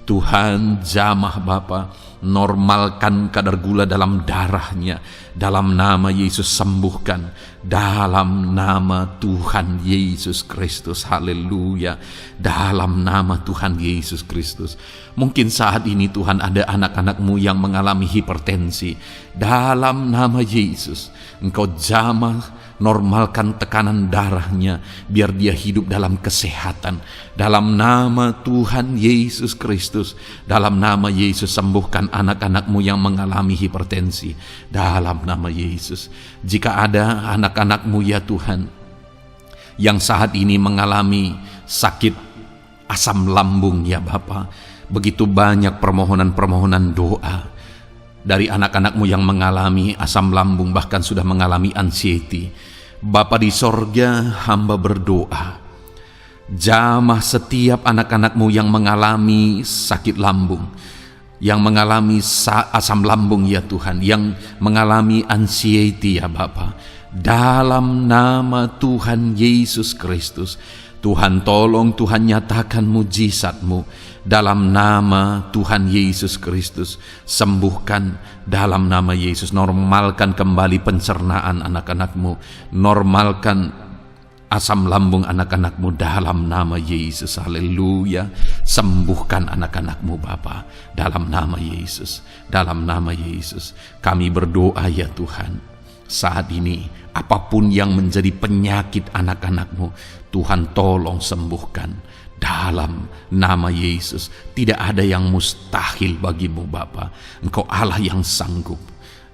Tuhan jamah Bapa, normalkan kadar gula dalam darahnya. Dalam nama Yesus sembuhkan. Dalam nama Tuhan Yesus Kristus. Haleluya. Dalam nama Tuhan Yesus Kristus. Mungkin saat ini Tuhan ada anak-anakmu yang mengalami hipertensi. Dalam nama Yesus, Engkau jamah, normalkan tekanan darahnya, biar dia hidup dalam kesehatan. Dalam nama Tuhan Yesus Kristus, dalam nama Yesus sembuhkan anak-anakmu yang mengalami hipertensi. Dalam nama Yesus. Jika ada anak-anakmu ya Tuhan yang saat ini mengalami sakit asam lambung ya Bapa, begitu banyak permohonan-permohonan doa dari anak-anakmu yang mengalami asam lambung, bahkan sudah mengalami anxiety. Bapa di sorga, hamba berdoa, jamah setiap anak-anakmu yang mengalami sakit lambung, yang mengalami asam lambung ya Tuhan, yang mengalami anxiety ya Bapa. Dalam nama Tuhan Yesus Kristus, Tuhan tolong, Tuhan nyatakan mujizat-Mu. Dalam nama Tuhan Yesus Kristus, sembuhkan dalam nama Yesus. Normalkan kembali pencernaan anak-anakmu, normalkan asam lambung anak-anakmu dalam nama Yesus. Haleluya. Sembuhkan anak-anakmu Bapa dalam nama Yesus. Dalam nama Yesus kami berdoa ya Tuhan, saat ini apapun yang menjadi penyakit anak-anakmu, Tuhan tolong sembuhkan dalam nama Yesus. Tidak ada yang mustahil bagimu Bapa. Engkau Allah yang sanggup.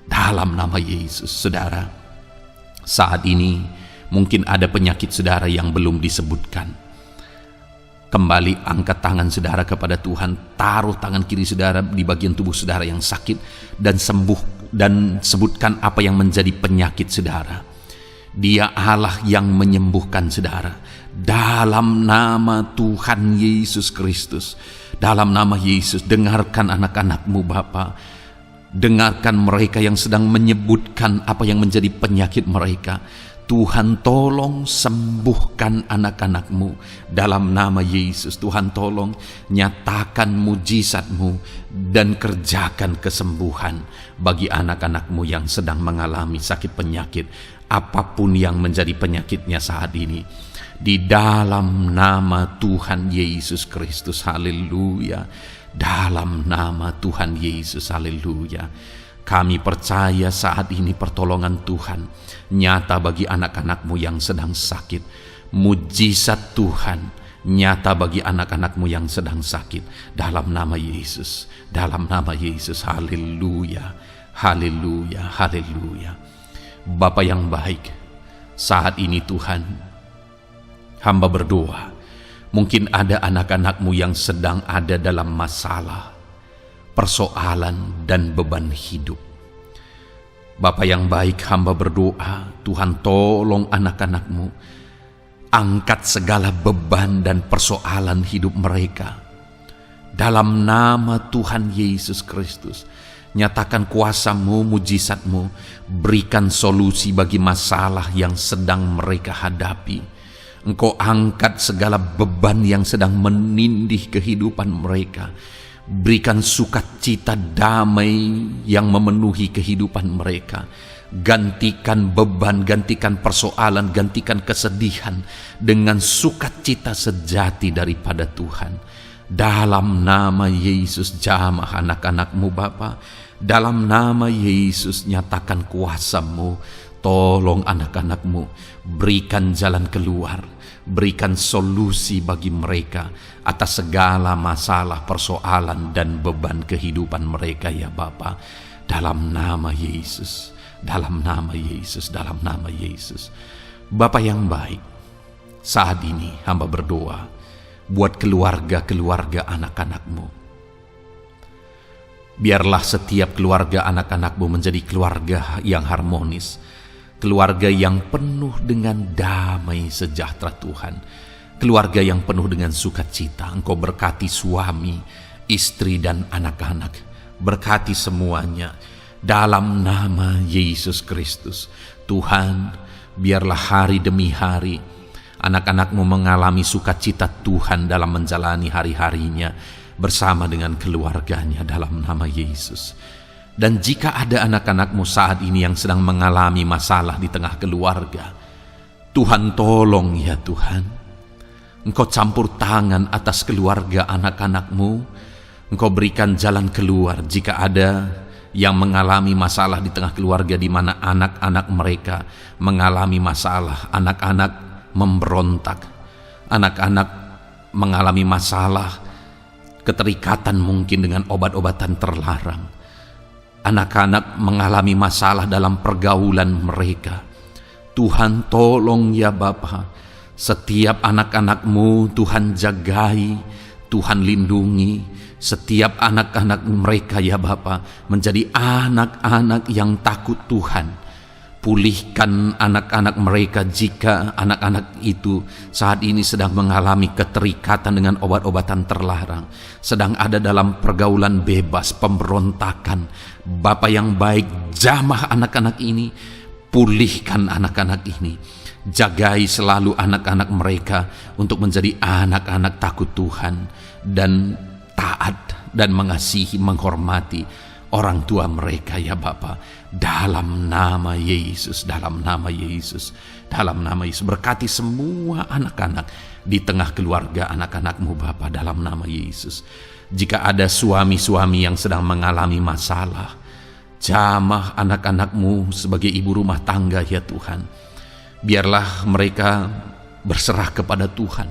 Dalam nama Yesus. Saudara, saat ini mungkin ada penyakit saudara yang belum disebutkan. Kembali angkat tangan saudara kepada Tuhan, taruh tangan kiri saudara di bagian tubuh saudara yang sakit, dan sembuh, dan sebutkan apa yang menjadi penyakit saudara. Dia Allah yang menyembuhkan saudara. Dalam nama Tuhan Yesus Kristus, dalam nama Yesus, dengarkan anak-anakmu Bapa. Dengarkan mereka yang sedang menyebutkan apa yang menjadi penyakit mereka. Tuhan tolong sembuhkan anak-anakmu dalam nama Yesus. Tuhan tolong nyatakan mujizat-Mu dan kerjakan kesembuhan bagi anak-anakmu yang sedang mengalami sakit penyakit, apapun yang menjadi penyakitnya saat ini. Di dalam nama Tuhan Yesus Kristus. Haleluya. Dalam nama Tuhan Yesus. Haleluya. Kami percaya saat ini pertolongan Tuhan nyata bagi anak-anakmu yang sedang sakit. Mujizat Tuhan nyata bagi anak-anakmu yang sedang sakit. Dalam nama Yesus. Dalam nama Yesus. Haleluya. Haleluya. Haleluya. Bapa yang baik, saat ini Tuhan, hamba berdoa, mungkin ada anak-anakmu yang sedang ada dalam masalah, persoalan, dan beban hidup. Bapa yang baik, hamba berdoa, Tuhan tolong anak-anakmu, angkat segala beban dan persoalan hidup mereka. Dalam nama Tuhan Yesus Kristus, nyatakan kuasa-Mu, mujizat-Mu, berikan solusi bagi masalah yang sedang mereka hadapi. Engkau angkat segala beban yang sedang menindih kehidupan mereka. Berikan sukacita damai yang memenuhi kehidupan mereka. Gantikan beban, gantikan persoalan, gantikan kesedihan dengan sukacita sejati daripada Tuhan. Dalam nama Yesus, jamah anak-anakmu Bapa. Dalam nama Yesus, nyatakan kuasa-Mu. Tolong anak-anakmu, berikan jalan keluar, berikan solusi bagi mereka atas segala masalah, persoalan, dan beban kehidupan mereka ya Bapa. Dalam nama Yesus, dalam nama Yesus, dalam nama Yesus. Bapa yang baik, saat ini hamba berdoa, buat keluarga-keluarga anak-anak-Mu. Biarlah setiap keluarga anak-anak-Mu menjadi keluarga yang harmonis, keluarga yang penuh dengan damai sejahtera Tuhan, keluarga yang penuh dengan sukacita. Engkau berkati suami, istri, dan anak-anak. Berkati semuanya dalam nama Yesus Kristus. Tuhan, biarlah hari demi hari anak-anak-Mu mengalami sukacita Tuhan dalam menjalani hari-harinya bersama dengan keluarganya dalam nama Yesus. Dan jika ada anak-anak-Mu saat ini yang sedang mengalami masalah di tengah keluarga, Tuhan tolong ya Tuhan. Engkau campur tangan atas keluarga anak-anak-Mu. Engkau berikan jalan keluar jika ada yang mengalami masalah di tengah keluarga, di mana anak-anak mereka mengalami masalah, anak-anak memberontak, anak-anak mengalami masalah keterikatan mungkin dengan obat-obatan terlarang, anak-anak mengalami masalah dalam pergaulan mereka. Tuhan tolong ya Bapa, setiap anak-anak-Mu Tuhan jagai, Tuhan lindungi. Setiap anak-anak mereka ya Bapa menjadi anak-anak yang takut Tuhan. Pulihkan anak-anak mereka jika anak-anak itu saat ini sedang mengalami keterikatan dengan obat-obatan terlarang, sedang ada dalam pergaulan bebas, pemberontakan. Bapa yang baik, jamah anak-anak ini, pulihkan anak-anak ini. Jagai selalu anak-anak mereka untuk menjadi anak-anak takut Tuhan dan taat dan mengasihi, menghormati orang tua mereka ya Bapa. Dalam nama Yesus, dalam nama Yesus, dalam nama Yesus. Berkati semua anak-anak di tengah keluarga anak-anak-Mu Bapa dalam nama Yesus. Jika ada suami-suami yang sedang mengalami masalah, jamah anak-anak-Mu sebagai ibu rumah tangga ya Tuhan. Biarlah mereka berserah kepada Tuhan,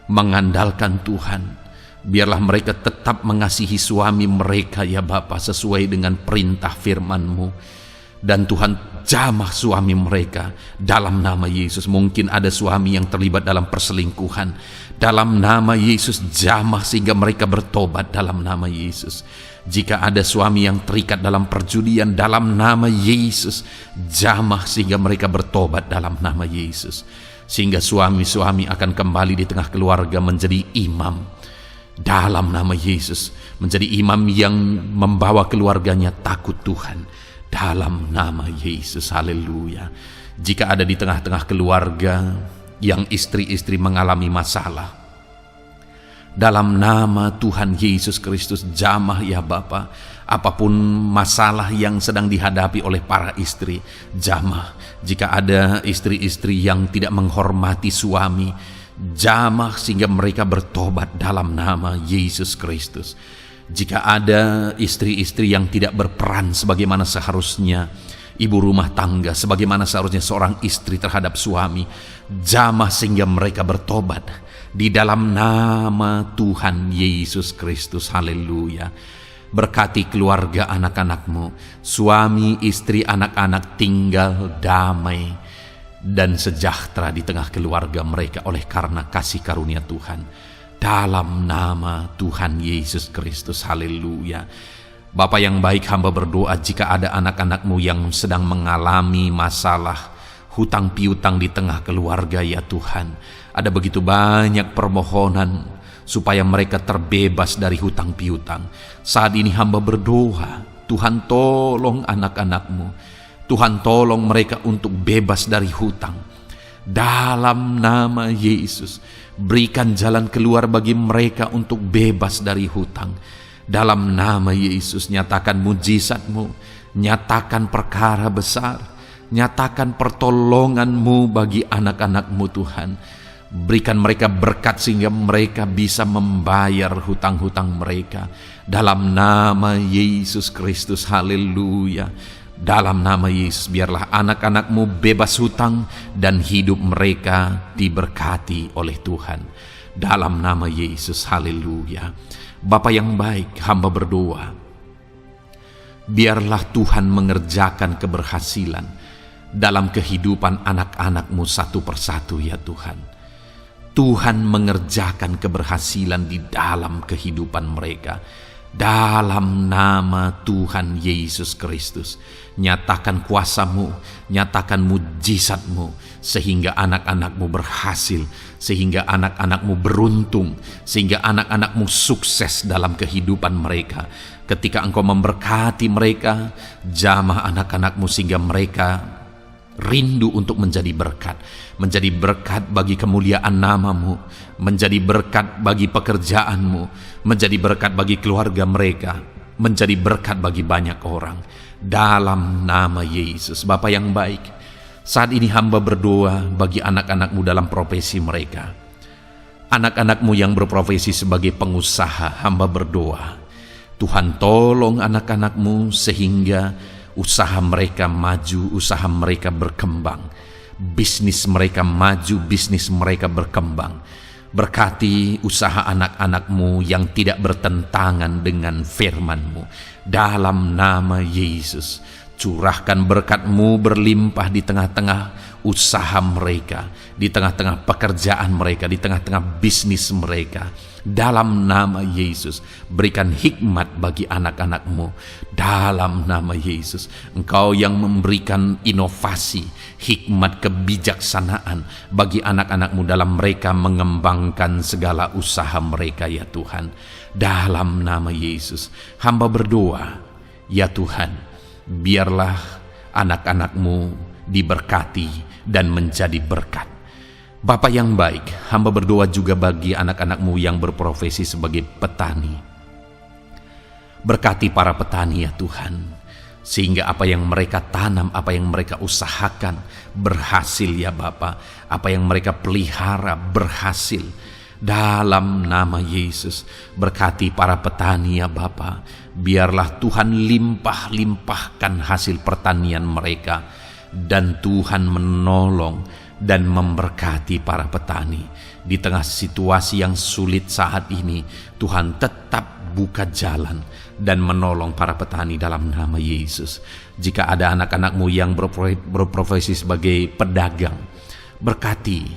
mengandalkan Tuhan. Biarlah mereka tetap mengasihi suami mereka ya Bapa sesuai dengan perintah firman-Mu. Dan Tuhan jamah suami mereka dalam nama Yesus. Mungkin ada suami yang terlibat dalam perselingkuhan, dalam nama Yesus jamah sehingga mereka bertobat dalam nama Yesus. Jika ada suami yang terikat dalam perjudian, dalam nama Yesus jamah sehingga mereka bertobat dalam nama Yesus. Sehingga suami-suami akan kembali di tengah keluarga menjadi imam dalam nama Yesus, menjadi imam yang membawa keluarganya takut Tuhan dalam nama Yesus. Haleluya. Jika ada di tengah-tengah keluarga yang istri-istri mengalami masalah, dalam nama Tuhan Yesus Kristus jamah ya Bapa, apapun masalah yang sedang dihadapi oleh para istri, jamah. Jika ada istri-istri yang tidak menghormati suami, jamah sehingga mereka bertobat dalam nama Yesus Kristus. Jika ada istri-istri yang tidak berperan sebagaimana seharusnya ibu rumah tangga, sebagaimana seharusnya seorang istri terhadap suami, jamah sehingga mereka bertobat di dalam nama Tuhan Yesus Kristus. Haleluya. Berkati keluarga anak-anak-Mu, suami, istri, anak-anak tinggal damai dan sejahtera di tengah keluarga mereka oleh karena kasih karunia Tuhan. Dalam nama Tuhan Yesus Kristus. Haleluya. Bapa yang baik, hamba berdoa jika ada anak-anak-Mu yang sedang mengalami masalah hutang piutang di tengah keluarga ya Tuhan. Ada begitu banyak permohonan supaya mereka terbebas dari hutang piutang. Saat ini hamba berdoa, Tuhan tolong anak-anak-Mu. Tuhan tolong mereka untuk bebas dari hutang. Dalam nama Yesus, berikan jalan keluar bagi mereka untuk bebas dari hutang. Dalam nama Yesus, nyatakan mujizat-Mu, nyatakan perkara besar, nyatakan pertolongan-Mu bagi anak-anak-Mu Tuhan. Berikan mereka berkat sehingga mereka bisa membayar hutang-hutang mereka. Dalam nama Yesus Kristus, haleluya. Dalam nama Yesus, biarlah anak-anak-Mu bebas hutang dan hidup mereka diberkati oleh Tuhan. Dalam nama Yesus, haleluya. Bapa yang baik, hamba berdoa, biarlah Tuhan mengerjakan keberhasilan dalam kehidupan anak-anak-Mu satu persatu ya Tuhan. Tuhan mengerjakan keberhasilan di dalam kehidupan mereka. Dalam nama Tuhan Yesus Kristus, nyatakan kuasa-Mu, nyatakan mujizat-Mu, sehingga anak-anak-Mu berhasil, sehingga anak-anak-Mu beruntung, sehingga anak-anak-Mu sukses dalam kehidupan mereka. Ketika Engkau memberkati mereka, jamah anak-anak-Mu sehingga mereka rindu untuk menjadi berkat bagi kemuliaan nama-Mu, menjadi berkat bagi pekerjaan-Mu, menjadi berkat bagi keluarga mereka, menjadi berkat bagi banyak orang. Dalam nama Yesus. Bapa yang baik, saat ini hamba berdoa bagi anak-anak-Mu dalam profesi mereka. Anak-anak-Mu yang berprofesi sebagai pengusaha, hamba berdoa, Tuhan tolong anak-anak-Mu sehingga usaha mereka maju, usaha mereka berkembang, bisnis mereka maju, bisnis mereka berkembang. Berkati usaha anak-anak-Mu yang tidak bertentangan dengan firman-Mu. Dalam nama Yesus, curahkan berkat-Mu berlimpah di tengah-tengah usaha mereka, di tengah-tengah pekerjaan mereka, di tengah-tengah bisnis mereka. Dalam nama Yesus, berikan hikmat bagi anak-anak-Mu. Dalam nama Yesus, Engkau yang memberikan inovasi, hikmat, kebijaksanaan bagi anak-anak-Mu dalam mereka mengembangkan segala usaha mereka, ya Tuhan. Dalam nama Yesus, hamba berdoa, ya Tuhan, biarlah anak-anak-Mu diberkati dan menjadi berkat. Bapa yang baik, hamba berdoa juga bagi anak-anak-Mu yang berprofesi sebagai petani. Berkati para petani, ya Tuhan, sehingga apa yang mereka tanam, apa yang mereka usahakan berhasil, ya Bapa. Apa yang mereka pelihara berhasil. Dalam nama Yesus, berkati para petani, ya Bapa. Biarlah Tuhan limpah-limpahkan hasil pertanian mereka, dan Tuhan menolong dan memberkati para petani. Di tengah situasi yang sulit saat ini, Tuhan tetap buka jalan dan menolong para petani dalam nama Yesus. Jika ada anak-anak-Mu yang berprofesi sebagai pedagang, berkati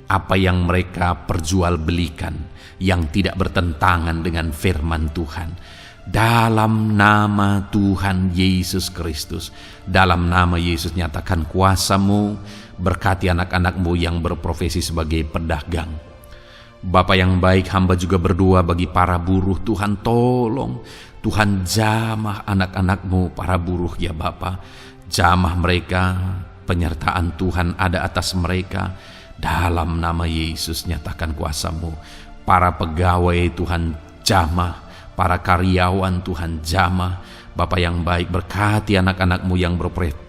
apa yang mereka perjualbelikan yang tidak bertentangan dengan firman Tuhan. Dalam nama Tuhan Yesus Kristus, dalam nama Yesus, nyatakan kuasa-Mu, berkati anak-anak-Mu yang berprofesi sebagai pedagang. Bapa yang baik, hamba juga berdoa bagi para buruh. Tuhan tolong, Tuhan jamah anak-anak-Mu para buruh, ya Bapa. Jamah mereka, penyertaan Tuhan ada atas mereka. Dalam nama Yesus, nyatakan kuasa-Mu. Para pegawai Tuhan jamah, para karyawan Tuhan jamah. Bapa yang baik, berkati anak-anak-Mu yang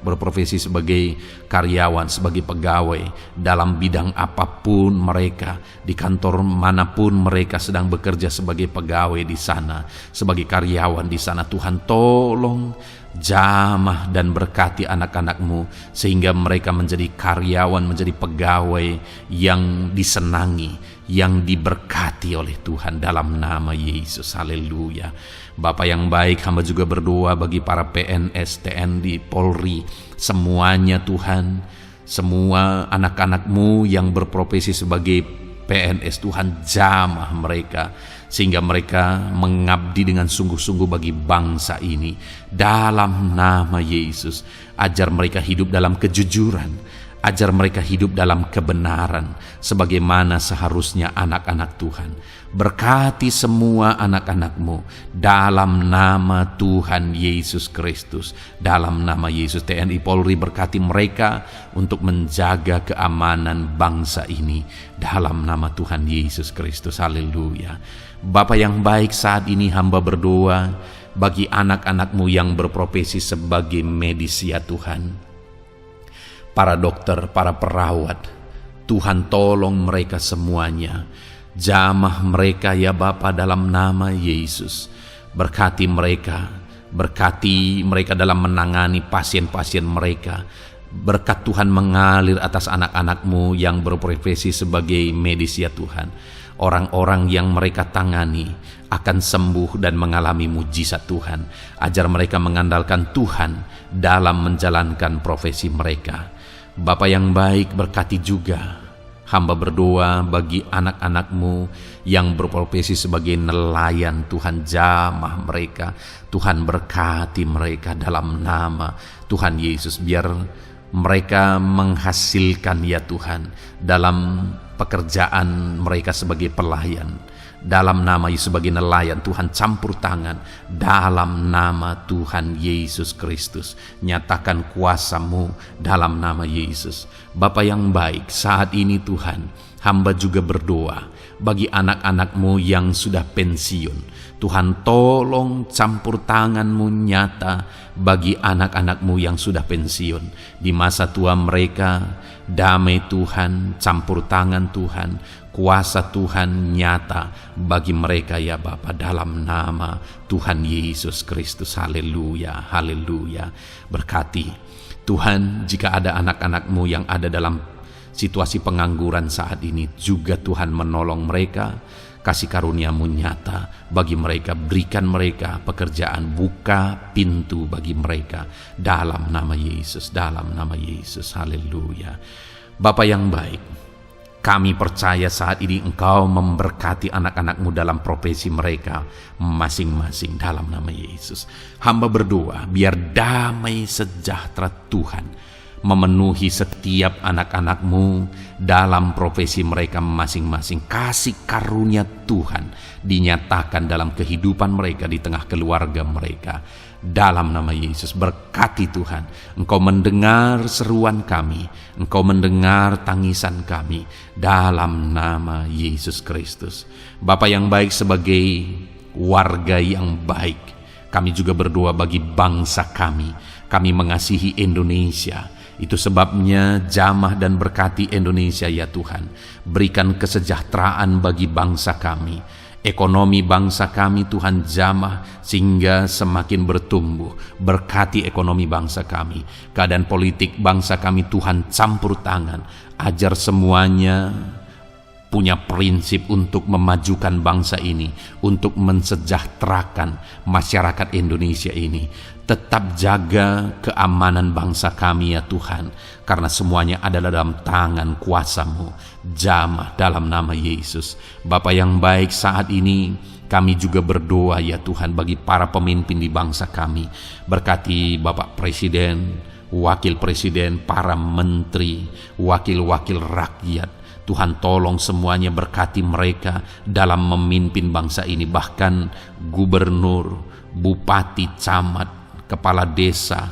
berprofesi sebagai karyawan, sebagai pegawai dalam bidang apapun mereka, di kantor manapun mereka sedang bekerja sebagai pegawai di sana, sebagai karyawan di sana. Tuhan tolong jamah dan berkati anak-anak-Mu sehingga mereka menjadi karyawan, menjadi pegawai yang disenangi, yang diberkati oleh Tuhan dalam nama Yesus. Haleluya. Bapa yang baik, hamba juga berdoa bagi para PNS, TNI, Polri, semuanya Tuhan, semua anak-anak-Mu yang berprofesi sebagai PNS, Tuhan jamah mereka sehingga mereka mengabdi dengan sungguh-sungguh bagi bangsa ini. Dalam nama Yesus, ajar mereka hidup dalam kejujuran, ajar mereka hidup dalam kebenaran sebagaimana seharusnya anak-anak Tuhan. Berkati semua anak-anak-Mu dalam nama Tuhan Yesus Kristus. Dalam nama Yesus, TNI Polri berkati mereka untuk menjaga keamanan bangsa ini dalam nama Tuhan Yesus Kristus. Haleluya. Bapa yang baik, saat ini hamba berdoa bagi anak-anak-Mu yang berprofesi sebagai medis, ya Tuhan. Para dokter, para perawat, Tuhan tolong mereka semuanya. Jamah mereka, ya Bapa, dalam nama Yesus. Berkati mereka dalam menangani pasien-pasien mereka. Berkat Tuhan mengalir atas anak-anak-Mu yang berprofesi sebagai medis, ya Tuhan. Orang-orang yang mereka tangani akan sembuh dan mengalami mujizat Tuhan. Ajar mereka mengandalkan Tuhan dalam menjalankan profesi mereka. Bapa yang baik, berkati juga Hamba berdoa bagi anak-anak-Mu yang berprofesi sebagai nelayan. Tuhan, jamah mereka. Tuhan, berkati mereka dalam nama Tuhan Yesus. Biar mereka menghasilkan ya Tuhan dalam pekerjaan mereka sebagai pelayan. Dalam nama Yesus sebagai nelayan, Tuhan campur tangan. Dalam nama Tuhan Yesus Kristus, nyatakan kuasa-Mu dalam nama Yesus. Bapa yang baik, saat ini Tuhan, hamba juga berdoa bagi anak-anak-Mu yang sudah pensiun. Tuhan, tolong campur tangan-Mu nyata bagi anak-anak-Mu yang sudah pensiun. Di masa tua mereka, damai Tuhan, campur tangan Tuhan, kuasa Tuhan nyata bagi mereka ya Bapa, dalam nama Tuhan Yesus Kristus. Haleluya, haleluya. Berkati Tuhan, jika ada anak-anak-Mu yang ada dalam situasi pengangguran saat ini, juga Tuhan menolong mereka. Kasih karunia-Mu nyata bagi mereka, berikan mereka pekerjaan, buka pintu bagi mereka dalam nama Yesus, dalam nama Yesus. Haleluya. Bapa yang baik, kami percaya saat ini Engkau memberkati anak-anak-Mu dalam profesi mereka masing-masing dalam nama Yesus. Hamba berdoa biar damai sejahtera Tuhan memenuhi setiap anak-anak-Mu dalam profesi mereka masing-masing. Kasih karunia Tuhan dinyatakan dalam kehidupan mereka, di tengah keluarga mereka. Dalam nama Yesus, berkati Tuhan. Engkau mendengar seruan kami, Engkau mendengar tangisan kami dalam nama Yesus Kristus. Bapa yang baik, sebagai warga yang baik, kami juga berdoa bagi bangsa kami. Kami mengasihi Indonesia. Itu sebabnya jamah dan berkati Indonesia ya Tuhan. Berikan kesejahteraan bagi bangsa kami. Ekonomi bangsa kami Tuhan jamah sehingga semakin bertumbuh. Berkati ekonomi bangsa kami. Keadaan politik bangsa kami Tuhan campur tangan. Ajar semuanya punya prinsip untuk memajukan bangsa ini, untuk mensejahterakan masyarakat Indonesia ini. Tetap jaga keamanan bangsa kami ya Tuhan, karena semuanya adalah dalam tangan kuasa-Mu. Jamah dalam nama Yesus. Bapa yang baik, saat ini kami juga berdoa ya Tuhan bagi para pemimpin di bangsa kami. Berkati Bapak Presiden, Wakil Presiden, para menteri, wakil-wakil rakyat. Tuhan, tolong semuanya, berkati mereka dalam memimpin bangsa ini. Bahkan gubernur, bupati, camat, kepala desa,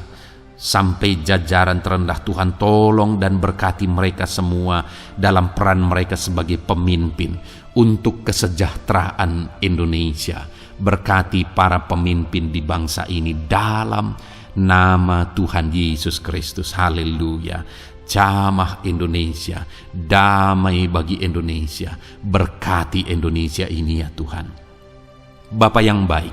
sampai jajaran terendah. Tuhan, tolong dan berkati mereka semua dalam peran mereka sebagai pemimpin untuk kesejahteraan Indonesia. Berkati para pemimpin di bangsa ini dalam nama Tuhan Yesus Kristus. Haleluya. Jamah Indonesia, damai bagi Indonesia. Berkati Indonesia ini ya Tuhan. Bapa yang baik,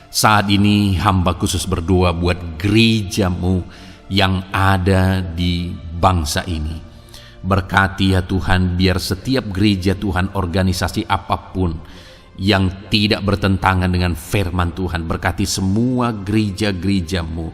saat ini hamba khusus berdoa buat gereja-Mu yang ada di bangsa ini. Berkati ya Tuhan, biar setiap gereja Tuhan, organisasi apapun yang tidak bertentangan dengan firman Tuhan, berkati semua gereja-gereja-Mu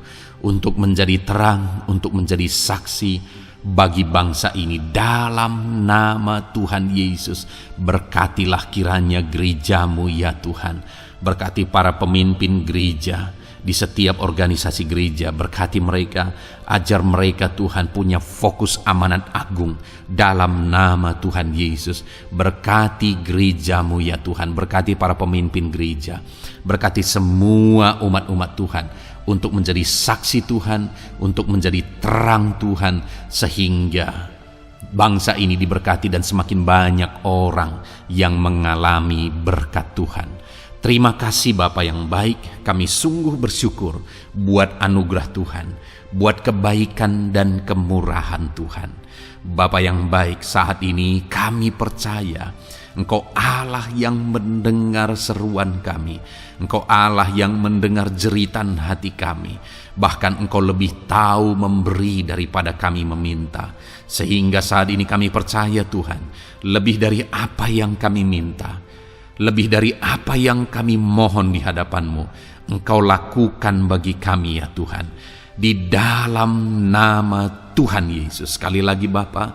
untuk menjadi terang, untuk menjadi saksi bagi bangsa ini dalam nama Tuhan Yesus. Berkatilah kiranya gereja-Mu ya Tuhan. Berkati para pemimpin gereja di setiap organisasi gereja. Berkati mereka, ajar mereka Tuhan punya fokus amanat agung dalam nama Tuhan Yesus. Berkati gereja-Mu ya Tuhan. Berkati para pemimpin gereja. Berkati semua umat-umat Tuhan untuk menjadi saksi Tuhan, untuk menjadi terang Tuhan, sehingga bangsa ini diberkati dan semakin banyak orang yang mengalami berkat Tuhan. Terima kasih Bapa yang baik, kami sungguh bersyukur buat anugerah Tuhan, buat kebaikan dan kemurahan Tuhan. Bapa yang baik, saat ini kami percaya Engkau Allah yang mendengar seruan kami. Engkau Allah yang mendengar jeritan hati kami. Bahkan Engkau lebih tahu memberi daripada kami meminta. Sehingga saat ini kami percaya Tuhan, lebih dari apa yang kami minta, lebih dari apa yang kami mohon di hadapan-Mu, Engkau lakukan bagi kami ya Tuhan. Di dalam nama Tuhan Yesus. Sekali lagi Bapa,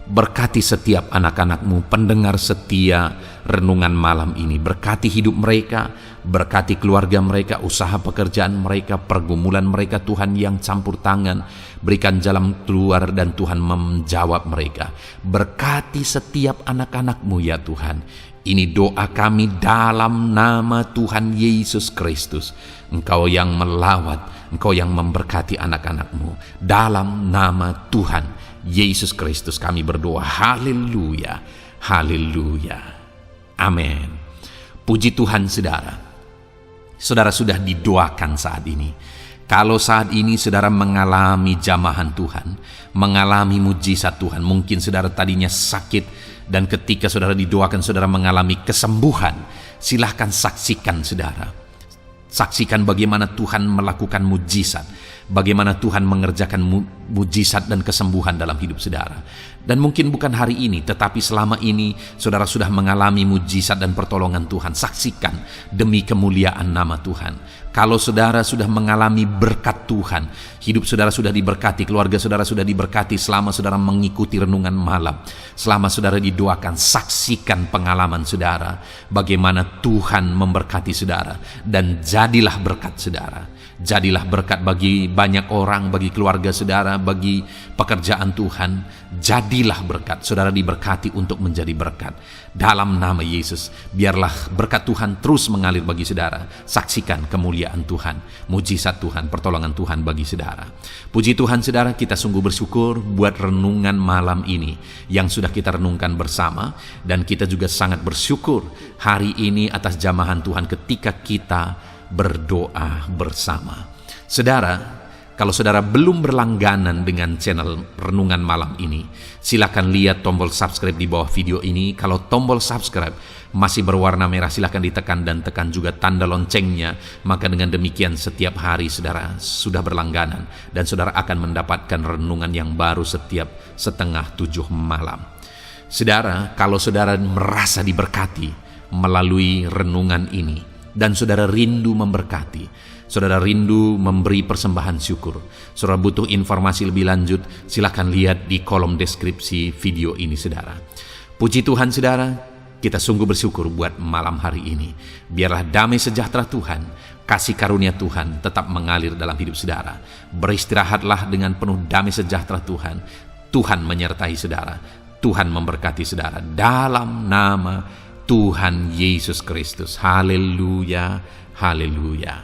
Berkati setiap anak-anak-Mu, pendengar setia renungan malam ini. Berkati hidup mereka, berkati keluarga mereka, usaha pekerjaan mereka, pergumulan mereka Tuhan yang campur tangan. Berikan jalan keluar dan Tuhan menjawab mereka. Berkati setiap anak-anak-Mu ya Tuhan. Ini doa kami dalam nama Tuhan Yesus Kristus. Engkau yang melawat, Engkau yang memberkati anak-anak-Mu. Dalam nama Tuhan Yesus Kristus kami berdoa. Haleluya, haleluya, amin. Puji Tuhan saudara. Saudara sudah didoakan saat ini. Kalau saat ini saudara mengalami jamahan Tuhan, mengalami mujizat Tuhan, mungkin saudara tadinya sakit, dan ketika saudara didoakan saudara mengalami kesembuhan, silahkan saksikan saudara. Saksikan bagaimana Tuhan melakukan mujizat, bagaimana Tuhan mengerjakan mujizat dan kesembuhan dalam hidup saudara. Dan mungkin bukan hari ini, tetapi selama ini saudara sudah mengalami mujizat dan pertolongan Tuhan. Saksikan demi kemuliaan nama Tuhan. Kalau saudara sudah mengalami berkat Tuhan, hidup saudara sudah diberkati, keluarga saudara sudah diberkati selama saudara mengikuti renungan malam, selama saudara didoakan, saksikan pengalaman saudara, bagaimana Tuhan memberkati saudara, dan jadilah berkat saudara. Jadilah berkat bagi banyak orang, bagi keluarga saudara, bagi pekerjaan Tuhan. Jadilah berkat, saudara diberkati untuk menjadi berkat. Dalam nama Yesus, biarlah berkat Tuhan terus mengalir bagi saudara. Saksikan kemuliaan Tuhan, mujizat Tuhan, pertolongan Tuhan bagi saudara. Puji Tuhan saudara, kita sungguh bersyukur buat renungan malam ini yang sudah kita renungkan bersama. Dan kita juga sangat bersyukur hari ini atas jamahan Tuhan ketika kita berdoa bersama. Saudara, kalau saudara belum berlangganan dengan channel renungan malam ini, silakan lihat tombol subscribe di bawah video ini. Kalau tombol subscribe masih berwarna merah, silakan ditekan dan tekan juga tanda loncengnya. Maka dengan demikian setiap hari saudara sudah berlangganan dan saudara akan mendapatkan renungan yang baru setiap 6:30 malam. Saudara, kalau saudara merasa diberkati melalui renungan ini, dan saudara rindu memberkati, saudara rindu memberi persembahan syukur, saudara butuh informasi lebih lanjut, silakan lihat di kolom deskripsi video ini saudara. Puji Tuhan saudara, kita sungguh bersyukur buat malam hari ini. Biarlah damai sejahtera Tuhan, kasih karunia Tuhan tetap mengalir dalam hidup saudara. Beristirahatlah dengan penuh damai sejahtera Tuhan. Tuhan menyertai saudara, Tuhan memberkati saudara dalam nama Tuhan Yesus Kristus. Haleluya, haleluya.